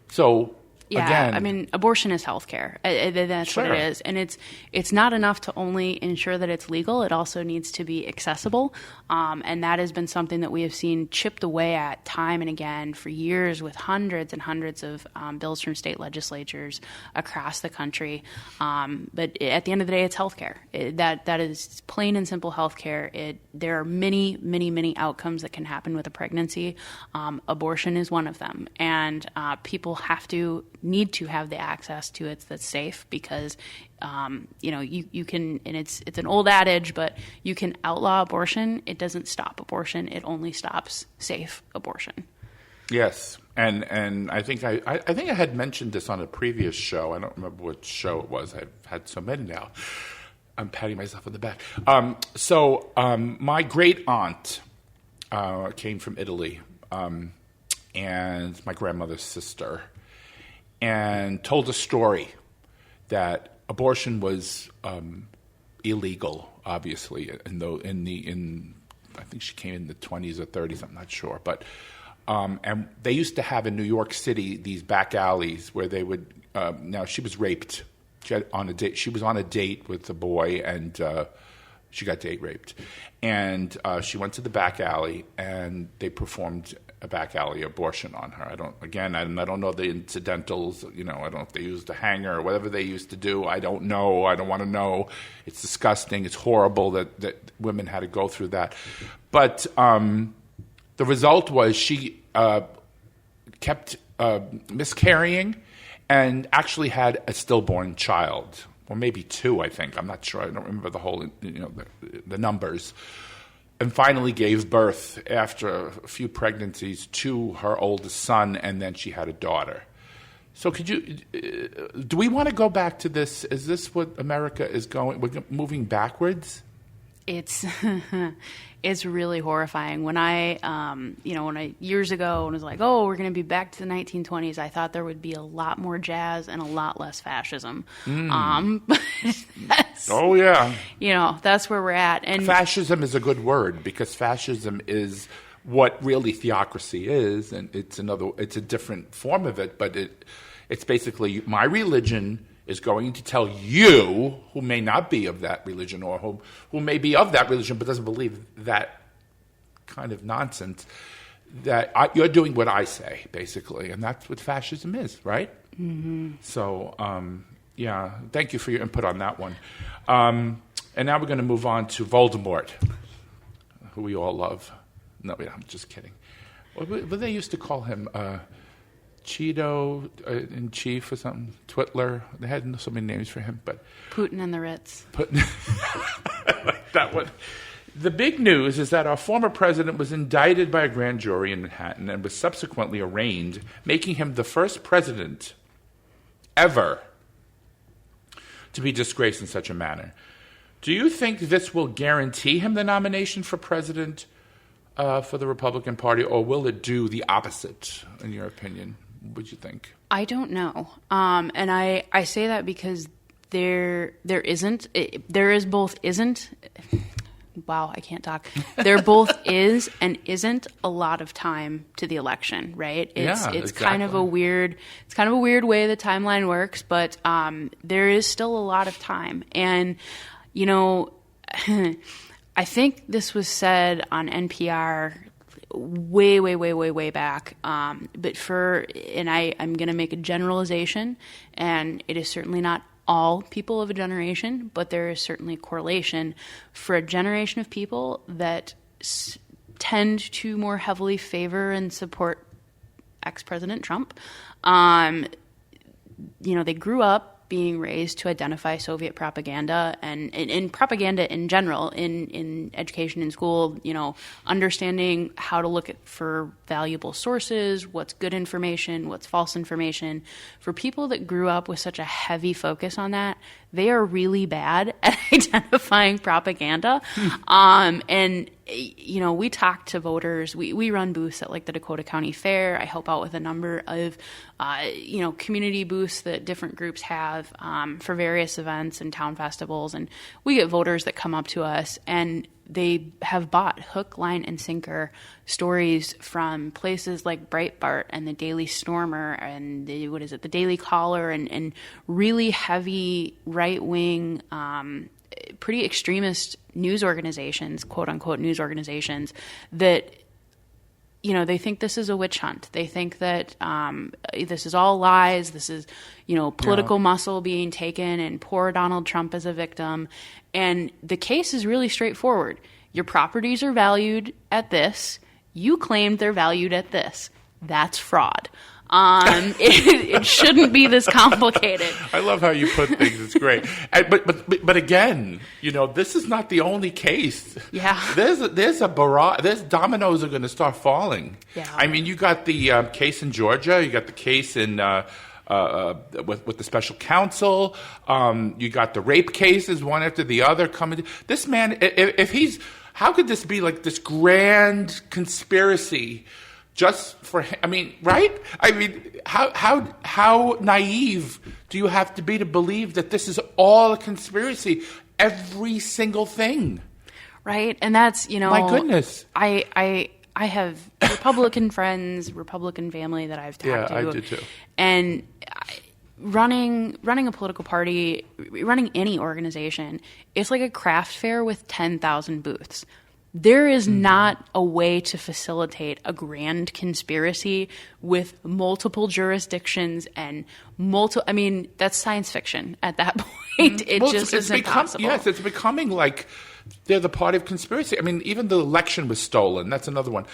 Speaker 1: So.
Speaker 2: Yeah,
Speaker 1: again,
Speaker 2: I mean, abortion is healthcare. That's
Speaker 1: Sure.
Speaker 2: what it is. And it's not enough to only ensure that it's legal. It also needs to be accessible. And that has been something that we have seen chipped away at time and again for years with hundreds and hundreds of bills from state legislatures across the country. But at the end of the day, it's healthcare. That is plain and simple healthcare. There are many, many, many outcomes that can happen with a pregnancy. Abortion is one of them. And people need to have the access to it that's safe because, you can, and it's an old adage, but you can outlaw abortion. It doesn't stop abortion. It only stops safe abortion.
Speaker 1: Yes. And I think I think I had mentioned this on a previous show. I don't remember what show it was. I've had so many now. I'm patting myself on the back. My great aunt came from Italy, and my grandmother's sister, and told a story that abortion was illegal, obviously, in I think she came in the 20s or 30s, I'm not sure, but and they used to have in New York City these back alleys where they would. Now she was raped. She was on a date with a boy, and she got date raped, and she went to the back alley, and they performed a back alley abortion on her. I don't know the incidentals. I don't know if they used a hanger or whatever they used to do. I don't know. I don't want to know. It's disgusting. It's horrible that women had to go through that. But the result was she kept miscarrying and actually had a stillborn child, or maybe two, I think. I'm not sure. I don't remember the whole, the numbers. And finally gave birth after a few pregnancies to her oldest son, and then she had a daughter. So do we want to go back to this? Is this what America is going? We're moving backwards?
Speaker 2: It's really horrifying. When I years ago, when it was like, oh, we're going to be back to the 1920s, I thought there would be a lot more jazz and a lot less fascism.
Speaker 1: Oh yeah.
Speaker 2: That's where we're at. And
Speaker 1: fascism is a good word because fascism is what really theocracy is, and it's a different form of it, but it's basically my religion is going to tell you, who may not be of that religion or who may be of that religion but doesn't believe that kind of nonsense, that you're doing what I say, basically. And that's what fascism is, right? Mm-hmm. So, thank you for your input on that one. And now we're going to move on to Voldemort, who we all love. No, I'm just kidding. What they used to call him? Cheeto in chief or something? Twitler. They had so many names for him, but
Speaker 2: Putin and the Ritz.
Speaker 1: I like that one. The big news is that our former president was indicted by a grand jury in Manhattan and was subsequently arraigned, making him the first president ever to be disgraced in such a manner. Do you think this will guarantee him the nomination for president for the Republican Party, or will it do the opposite, in your opinion? What do you think?
Speaker 2: I don't know. And I say that because there is both isn't. Wow, I can't talk. There both is and isn't a lot of time to the election, right? It's
Speaker 1: exactly.
Speaker 2: kind of a weird way the timeline works, but there is still a lot of time. And I think this was said on NPR way back. I'm going to make a generalization, and it is certainly not all people of a generation, but there is certainly a correlation for a generation of people that tend to more heavily favor and support ex-President Trump. They grew up being raised to identify Soviet propaganda and in propaganda in general, in education in school, understanding how to look for valuable sources, what's good information, what's false information. For people that grew up with such a heavy focus on that, they are really bad at identifying propaganda. We talk to voters. We run booths at the Dakota County Fair. I help out with a number of, community booths that different groups have for various events and town festivals. And we get voters that come up to us and they have bought hook, line, and sinker stories from places like Breitbart and the Daily Stormer and the Daily Caller and really heavy right-wing, pretty extremist news organizations, quote-unquote news organizations, that, they think this is a witch hunt. They think that this is all lies. This is, political muscle being taken, and poor Donald Trump as a victim. And the case is really straightforward. Your properties are valued at this. You claimed they're valued at this. That's fraud. It shouldn't be this complicated.
Speaker 1: I love how you put things. It's great. But again, this is not the only case.
Speaker 2: Yeah.
Speaker 1: There's a barrage. There's dominoes are going to start falling.
Speaker 2: Yeah.
Speaker 1: I mean, you got the case in Georgia. You got the case in with the special counsel. You got the rape cases, one after the other coming. This man, if he's, how could this be like this grand conspiracy? Just for him, right? How naive do you have to be to believe that this is all a conspiracy? Every single thing,
Speaker 2: right? And that's
Speaker 1: my goodness.
Speaker 2: I have Republican friends, Republican family that I've talked to.
Speaker 1: Yeah, I do too.
Speaker 2: And running a political party, running any organization, it's like a craft fair with 10,000 booths. There is not a way to facilitate a grand conspiracy with multiple jurisdictions and that's science fiction at that point. It's impossible.
Speaker 1: Yes, it's becoming like they're the party of conspiracy. Even the election was stolen. That's another one.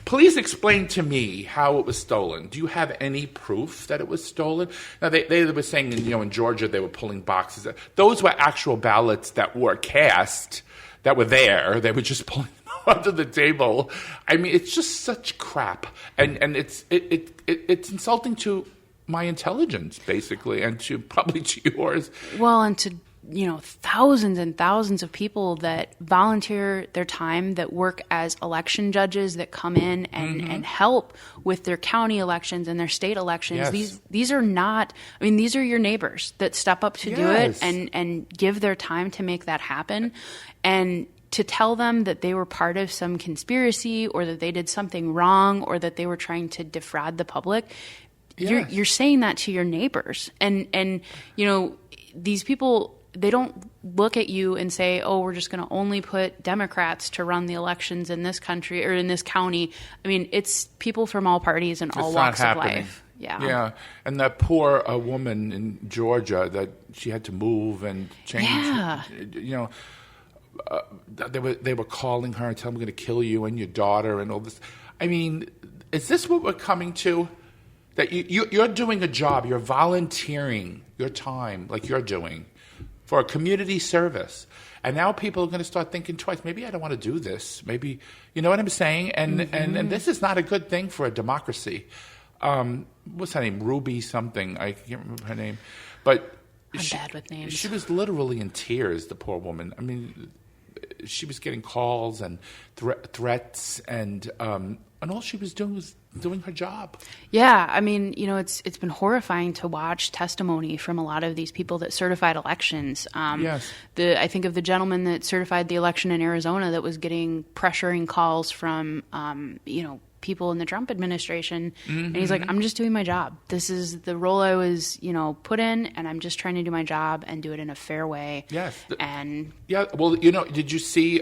Speaker 1: Please explain to me how it was stolen. Do you have any proof that it was stolen? Now, they were saying, in Georgia, they were pulling boxes. Those were actual ballots that were cast, that were there. They were just pulling them under the table. It's just such crap, and it's insulting to my intelligence, basically, and probably to yours.
Speaker 2: Well, and to thousands and thousands of people that volunteer their time, that work as election judges, that come in and help with their county elections and their state elections.
Speaker 1: Yes.
Speaker 2: These are not, these are your neighbors that step up to do it and give their time to make that happen. And to tell them that they were part of some conspiracy, or that they did something wrong, or that they were trying to defraud the public, you're saying that to your neighbors. And these people, they don't look at you and say, oh, we're just going to only put Democrats to run the elections in this country or in this county. It's people from all parties and all walks of life.
Speaker 1: Yeah. And that poor woman in Georgia, that she had to move and change.
Speaker 2: Yeah.
Speaker 1: they were calling her and telling her we're going to kill you and your daughter and all this. I mean, is this what we're coming to? That you're doing a job, you're volunteering your time like you're doing for a community service. And now people are going to start thinking twice. Maybe I don't want to do this. Maybe, you know what I'm saying? And and this is not a good thing for a democracy. What's her name? Ruby something. I can't remember her name. But
Speaker 2: I'm bad with names.
Speaker 1: She was literally in tears, the poor woman. I mean, she was getting calls and threats, and all she was doing was doing her job.
Speaker 2: Yeah, I mean, it's been horrifying to watch testimony from a lot of these people that certified elections.
Speaker 1: Yes.
Speaker 2: I think of the gentleman that certified the election in Arizona that was getting pressuring calls from, people in the Trump administration. Mm-hmm. And he's like, I'm just doing my job. This is the role I was, put in, and I'm just trying to do my job and do it in a fair way.
Speaker 1: Yes.
Speaker 2: Yeah,
Speaker 1: well, did you see,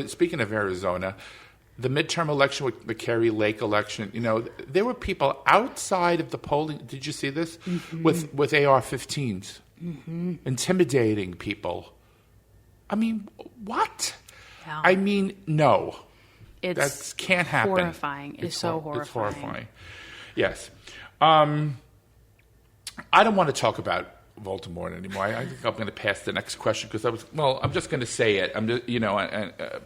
Speaker 1: speaking of Arizona, the midterm election, with the Kerry Lake election, there were people outside of the polling. Did you see this? Mm-hmm. With AR-15s, mm-hmm. intimidating people. I mean, what? Yeah. I mean, no. That can't happen.
Speaker 2: Horrifying. It's so horrifying.
Speaker 1: It's horrifying. Yes. I don't want to talk about Baltimore anymore. I think I'm going to pass the next question because I'm just going to say it.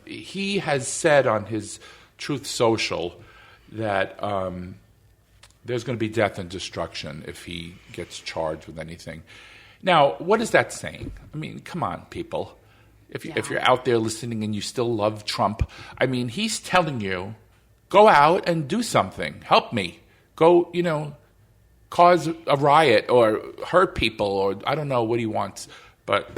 Speaker 1: He has said on his Truth Social that there's going to be death and destruction if he gets charged with anything. Now, what is that saying? I mean, come on, people. If you're out there listening and you still love Trump, I mean, he's telling you, go out and do something. Help me. Go, cause a riot or hurt people, or I don't know what he wants, but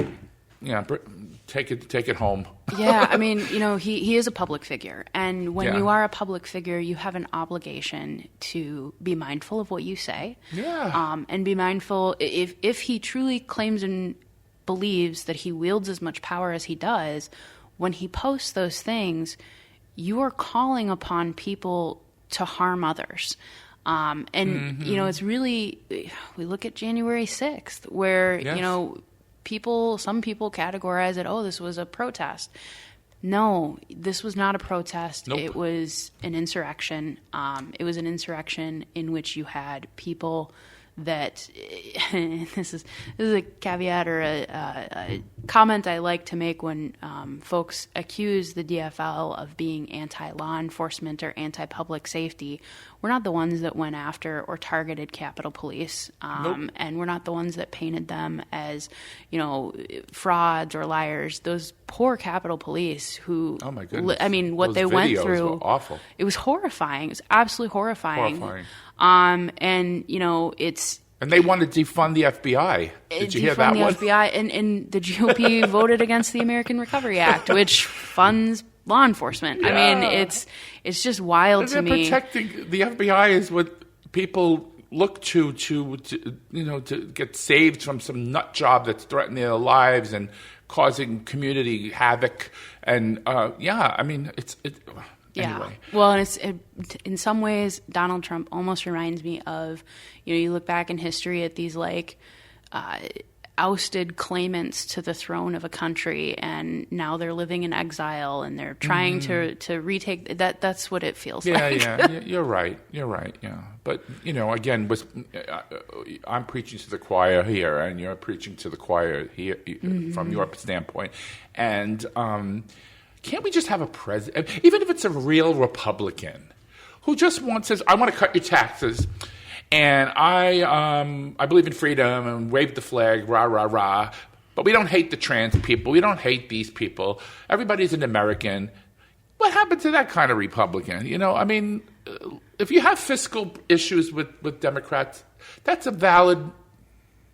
Speaker 1: take it home.
Speaker 2: Yeah, I mean, he is a public figure, and when you are a public figure, you have an obligation to be mindful of what you say.
Speaker 1: Yeah.
Speaker 2: And be mindful if he truly claims and believes that he wields as much power as he does, when he posts those things, you are calling upon people to harm others. And,
Speaker 1: mm-hmm.
Speaker 2: It's really, we look at January 6th where,
Speaker 1: yes.
Speaker 2: some people categorize it, this was a protest. No, this was not a protest.
Speaker 1: Nope.
Speaker 2: It was an insurrection. It was an insurrection in which you had people that this is a caveat or a comment I like to make when folks accuse the DFL of being anti-law enforcement or anti-public safety. We're not the ones that went after or targeted Capitol Police,
Speaker 1: nope.
Speaker 2: and we're not the ones that painted them as, frauds or liars. Those poor Capitol Police who,
Speaker 1: oh my goodness,
Speaker 2: I mean, what
Speaker 1: those
Speaker 2: they went through,
Speaker 1: were awful.
Speaker 2: It was horrifying. It was absolutely horrifying. And it's.
Speaker 1: And they want to defund the FBI. Did you hear that one?
Speaker 2: Defund the FBI, and the GOP voted against the American Recovery Act, which funds law enforcement. Yeah. I mean, it's just wild to me.
Speaker 1: Protecting the FBI is what people look to get saved from some nut job that's threatening their lives and causing community havoc. And I mean, anyway.
Speaker 2: Well, and in some ways, Donald Trump almost reminds me of, you look back in history at these ousted claimants to the throne of a country, and now they're living in exile and they're trying to retake that. That's what it feels like.
Speaker 1: Yeah, you're right. Yeah, but again, I'm preaching to the choir here, and you're preaching to the choir here from your standpoint, and. Can't we just have a president, even if it's a real Republican, who just says, I want to cut your taxes, and I believe in freedom and wave the flag, rah, rah, rah, but we don't hate the trans people. We don't hate these people. Everybody's an American. What happened to that kind of Republican? I mean, if you have fiscal issues with Democrats, that's a valid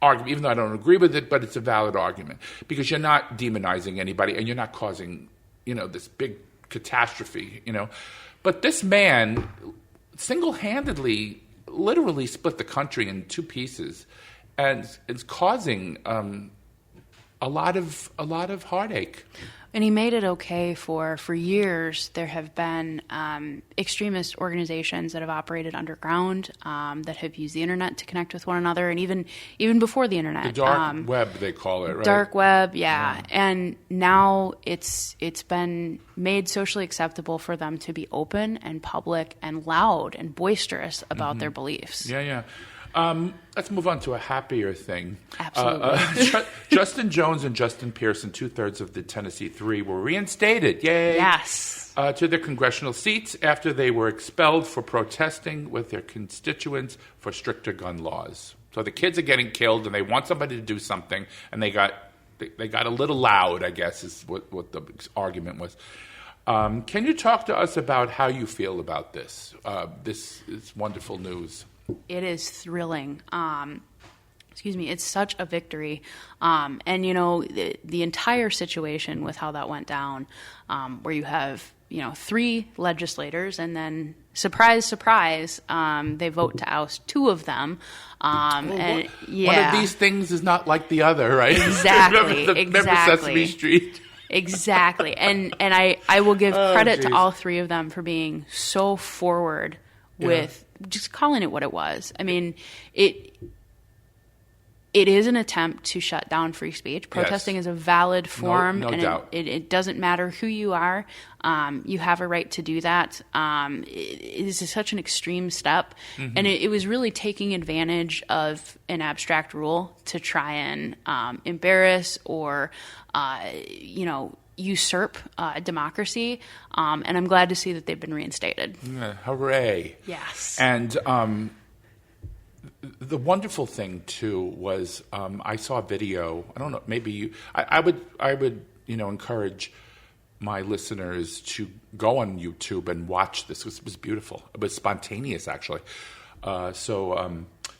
Speaker 1: argument, even though I don't agree with it, but it's a valid argument because you're not demonizing anybody and you're not causing this big catastrophe, But this man single-handedly, literally split the country in two pieces and is causing a a lot of heartache.
Speaker 2: And he made it okay for years. There have been extremist organizations that have operated underground, that have used the internet to connect with one another, and even before the internet.
Speaker 1: The dark web, they call it, right?
Speaker 2: Dark web, yeah. And now it's been made socially acceptable for them to be open and public and loud and boisterous about their beliefs.
Speaker 1: Yeah. Let's move on to a happier thing.
Speaker 2: Absolutely.
Speaker 1: Justin Jones and Justin Pearson, 2/3 of the Tennessee Three, were reinstated. Yay!
Speaker 2: Yes.
Speaker 1: To their congressional seats after they were expelled for protesting with their constituents for stricter gun laws. So the kids are getting killed, and they want somebody to do something, and they got a little loud, I guess, is what the argument was. Can you talk to us about how you feel about this? This is wonderful news.
Speaker 2: It is thrilling. It's such a victory. And, the entire situation with how that went down, where you have, 3 legislators and then, surprise, surprise, they vote to oust 2 of them.
Speaker 1: One of these things is not like the other, right?
Speaker 2: Exactly.
Speaker 1: Remember Sesame Street?
Speaker 2: Exactly. And I will give credit to all 3 of them for being so forward with just calling it what it was. I mean, it is an attempt to shut down free speech. Protesting is a valid form,
Speaker 1: no
Speaker 2: and
Speaker 1: doubt.
Speaker 2: It doesn't matter who you are. You have a right to do that. It is such an extreme step, and it was really taking advantage of an abstract rule to try and embarrass or, usurp democracy, and I'm glad to see that they've been reinstated.
Speaker 1: Yeah, hooray!
Speaker 2: Yes.
Speaker 1: And the wonderful thing too was I saw a video. I don't know. Maybe you. I would encourage my listeners to go on YouTube and watch this. It was beautiful. It was spontaneous, actually.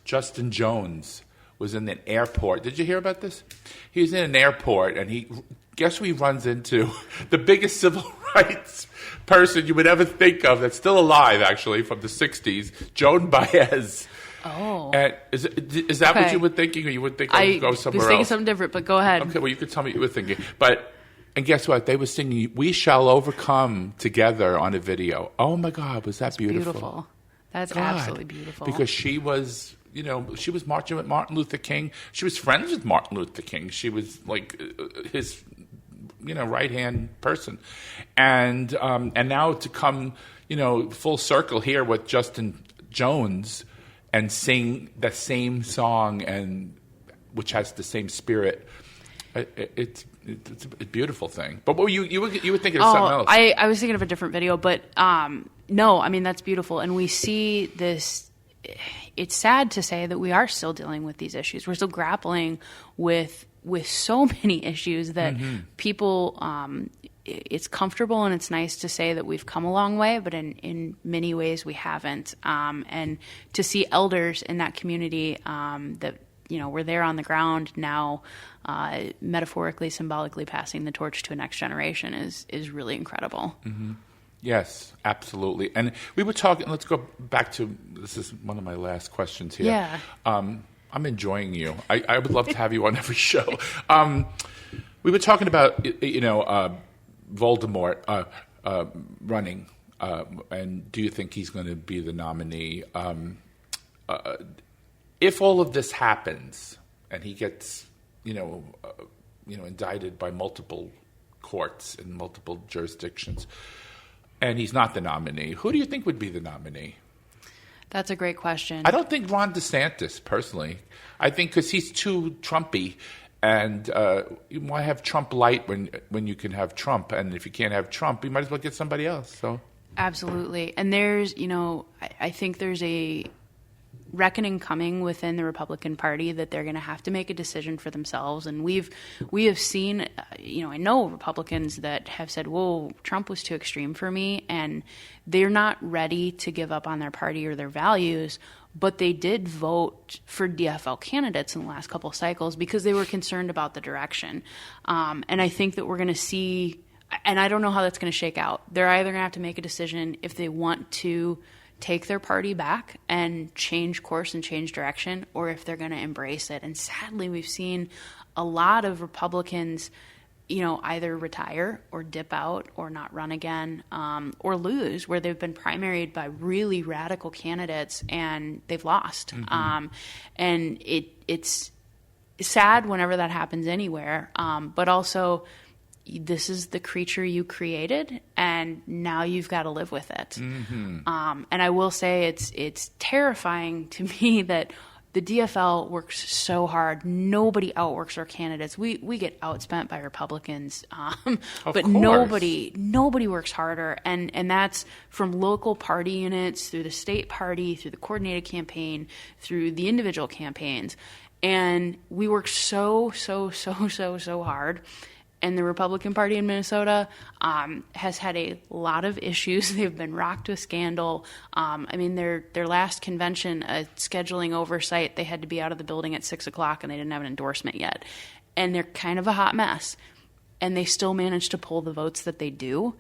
Speaker 1: Justin Jones was in an airport. Did you hear about this? He was in an airport, and guess who he runs into? The biggest civil rights person you would ever think of that's still alive, actually, from the 60s, Joan Baez.
Speaker 2: Oh.
Speaker 1: And is that what you were thinking, or you would think I would go somewhere else?
Speaker 2: I was thinking something different, but go ahead.
Speaker 1: Okay, well, you could tell me what you were thinking. And guess what? They were singing "We Shall Overcome" together on a video. Oh, my God, was that beautiful?
Speaker 2: That's absolutely beautiful.
Speaker 1: Because she was... she was marching with Martin Luther King. She was friends with Martin Luther King. She was like his, right-hand person. And now to come, full circle here with Justin Jones and sing the same song, and which has the same spirit. It's a beautiful thing. But what you were thinking of something else.
Speaker 2: I was thinking of a different video, but no, I mean, that's beautiful. And we see this. It's sad to say that we are still dealing with these issues. We're still grappling with so many issues that people, it's comfortable and it's nice to say that we've come a long way, but in many ways we haven't. And to see elders in that community that, were there on the ground now, metaphorically, symbolically passing the torch to a next generation is really incredible.
Speaker 1: Mm-hmm. Yes, absolutely. And we were talking, let's go back to, this is one of my last questions here.
Speaker 2: Yeah.
Speaker 1: I'm enjoying you. I would love to have you on every show. We were talking about, Voldemort running, and do you think he's going to be the nominee? If all of this happens and he gets, indicted by multiple courts in multiple jurisdictions, and he's not the nominee, who do you think would be the nominee?
Speaker 2: That's a great question.
Speaker 1: I don't think Ron DeSantis, personally. I think because he's too Trumpy, and why have Trump light when you can have Trump? And if you can't have Trump, you might as well get somebody else. So
Speaker 2: absolutely. And there's, I think there's a reckoning coming within the Republican Party that they're going to have to make a decision for themselves. And we have seen, I know Republicans that have said, whoa, Trump was too extreme for me. And they're not ready to give up on their party or their values, but they did vote for DFL candidates in the last couple of cycles because they were concerned about the direction. And I think that we're going to see, and I don't know how that's going to shake out. They're either going to have to make a decision if they want to take their party back and change course and change direction, or if they're going to embrace it. And sadly, we've seen a lot of Republicans, either retire or dip out or not run again, or lose, where they've been primaried by really radical candidates and they've lost. And it's sad whenever that happens anywhere, but also this is the creature you created, and now you've got to live with it. And I will say it's terrifying to me that the DFL works so hard. Nobody outworks our candidates. We get outspent by Republicans, but nobody works harder. And that's from local party units, through the state party, through the coordinated campaign, through the individual campaigns. And we work so hard. And the Republican Party in Minnesota has had a lot of issues. They've been rocked with scandal. Their last convention, scheduling oversight, they had to be out of the building at 6 o'clock, and they didn't have an endorsement yet. And they're kind of a hot mess. And they still manage to pull the votes that they do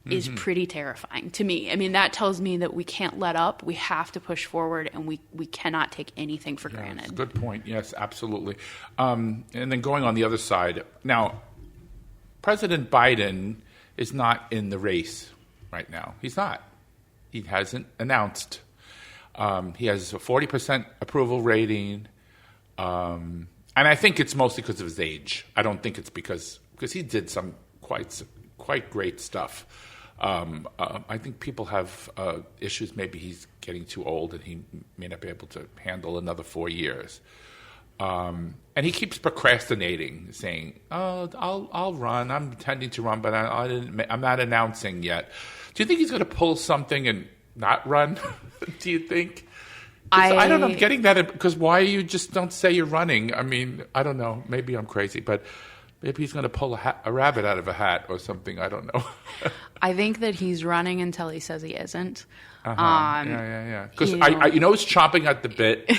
Speaker 2: is pretty terrifying to me. I mean, that tells me that we can't let up. We have to push forward, and we cannot take anything for granted.
Speaker 1: Good point. Yes, absolutely. And then going on the other side. Now, President Biden is not in the race right now. He's not. He hasn't announced. He has a 40% approval rating. And I think it's mostly because of his age. I don't think it's because he did some quite great stuff. I think people have issues. Maybe he's getting too old and he may not be able to handle another 4 years. And he keeps procrastinating, saying, "Oh, I'll run. I'm intending to run, but I'm not announcing yet." Do you think he's going to pull something and not run? Do you think? I don't know. I'm getting that because why you just don't say you're running? I mean, I don't know. Maybe I'm crazy, but maybe he's going to pull a rabbit out of a hat or something. I don't know.
Speaker 2: I think that he's running until he says he isn't.
Speaker 1: Yeah. Because I he's chomping at the bit.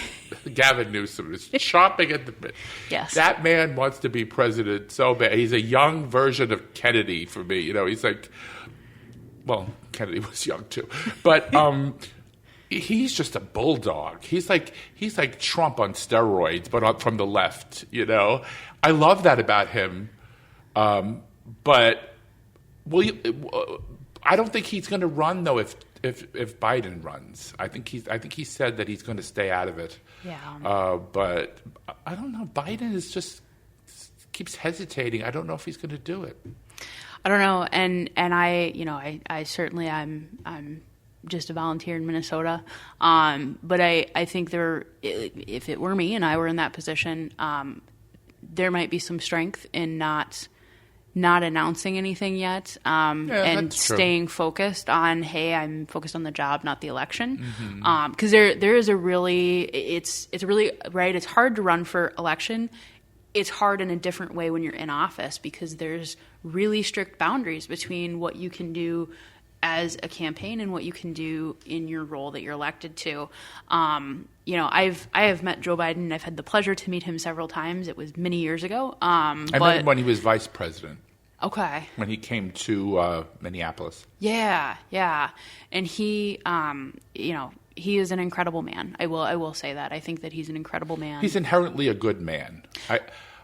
Speaker 1: Gavin Newsom is chomping at the bit.
Speaker 2: Yes.
Speaker 1: That man wants to be president so bad. He's a young version of Kennedy for me. He's like, well, Kennedy was young too, but he's just a bulldog. He's like Trump on steroids, but from the left. I love that about him. But I don't think he's going to run though if Biden runs. I think he said that he's going to stay out of it.
Speaker 2: Yeah.
Speaker 1: But I don't know. Biden is just keeps hesitating. I don't know if he's going to do it.
Speaker 2: I don't know. And I certainly I'm just a volunteer in Minnesota. But I think if it were me and I were in that position, there might be some strength in not announcing anything yet, and staying focused on, hey, I'm focused on the job, not the election. Because there is it's really right. It's hard to run for election. It's hard in a different way when you're in office because there's really strict boundaries between what you can do as a campaign and what you can do in your role that you're elected to. I have met Joe Biden. I've had the pleasure to meet him several times. It was many years ago. I
Speaker 1: met him when he was vice president.
Speaker 2: Okay.
Speaker 1: When he came to Minneapolis. Yeah.
Speaker 2: And he, he is an incredible man. I will say that. I think that he's an incredible man.
Speaker 1: He's inherently a good man.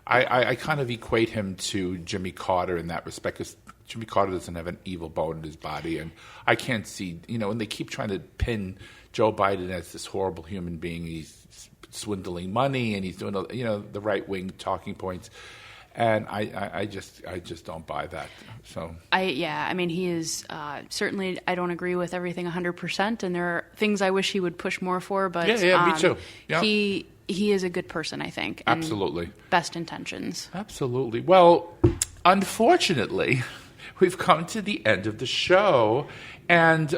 Speaker 1: I kind of equate him to Jimmy Carter in that respect, because Jimmy Carter doesn't have an evil bone in his body, and I can't see, and they keep trying to pin Joe Biden as this horrible human being. He's swindling money, and he's doing, the right-wing talking points, and I just don't buy that. So he is certainly. I don't agree with everything 100%, and there are things I wish he would push more for. But me too. Yeah.
Speaker 2: He is a good person, I think. And
Speaker 1: absolutely.
Speaker 2: Best intentions.
Speaker 1: Absolutely. Well, unfortunately, we've come to the end of the show. And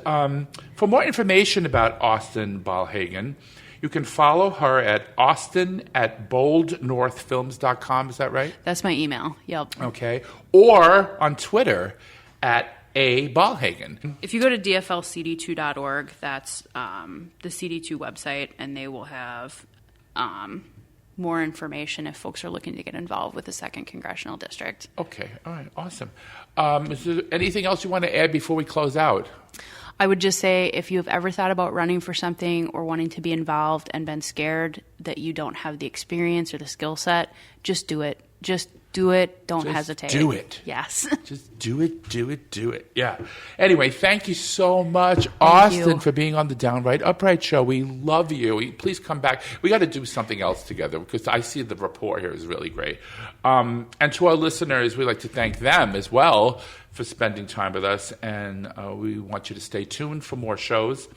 Speaker 1: for more information about Austin Ballhagen, you can follow her at austin@boldnorthfilms.com. Is that right?
Speaker 2: That's my email. Yep.
Speaker 1: Okay. Or on Twitter at @Ballhagen.
Speaker 2: If you go to dflcd2.org, that's the CD2 website, and they will have more information if folks are looking to get involved with the 2nd Congressional District.
Speaker 1: Okay. All right. Awesome. Is there anything else you want to add before we close out?
Speaker 2: I would just say if you have ever thought about running for something or wanting to be involved and been scared that you don't have the experience or the skill set, just do it. Just do it. Don't hesitate.
Speaker 1: Do it.
Speaker 2: Yes.
Speaker 1: Just do it. Yeah. Anyway, thank you so much, Austin, for being on the Downright Upright Show. We love you. Please come back. We got to do something else together because I see the rapport here is really great. And to our listeners, we'd like to thank them as well for spending time with us. And we want you to stay tuned for more shows.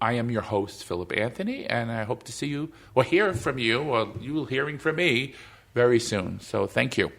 Speaker 1: I am your host, Philip Anthony, and I hope to see you or hear from you or you hearing from me very soon. So thank you.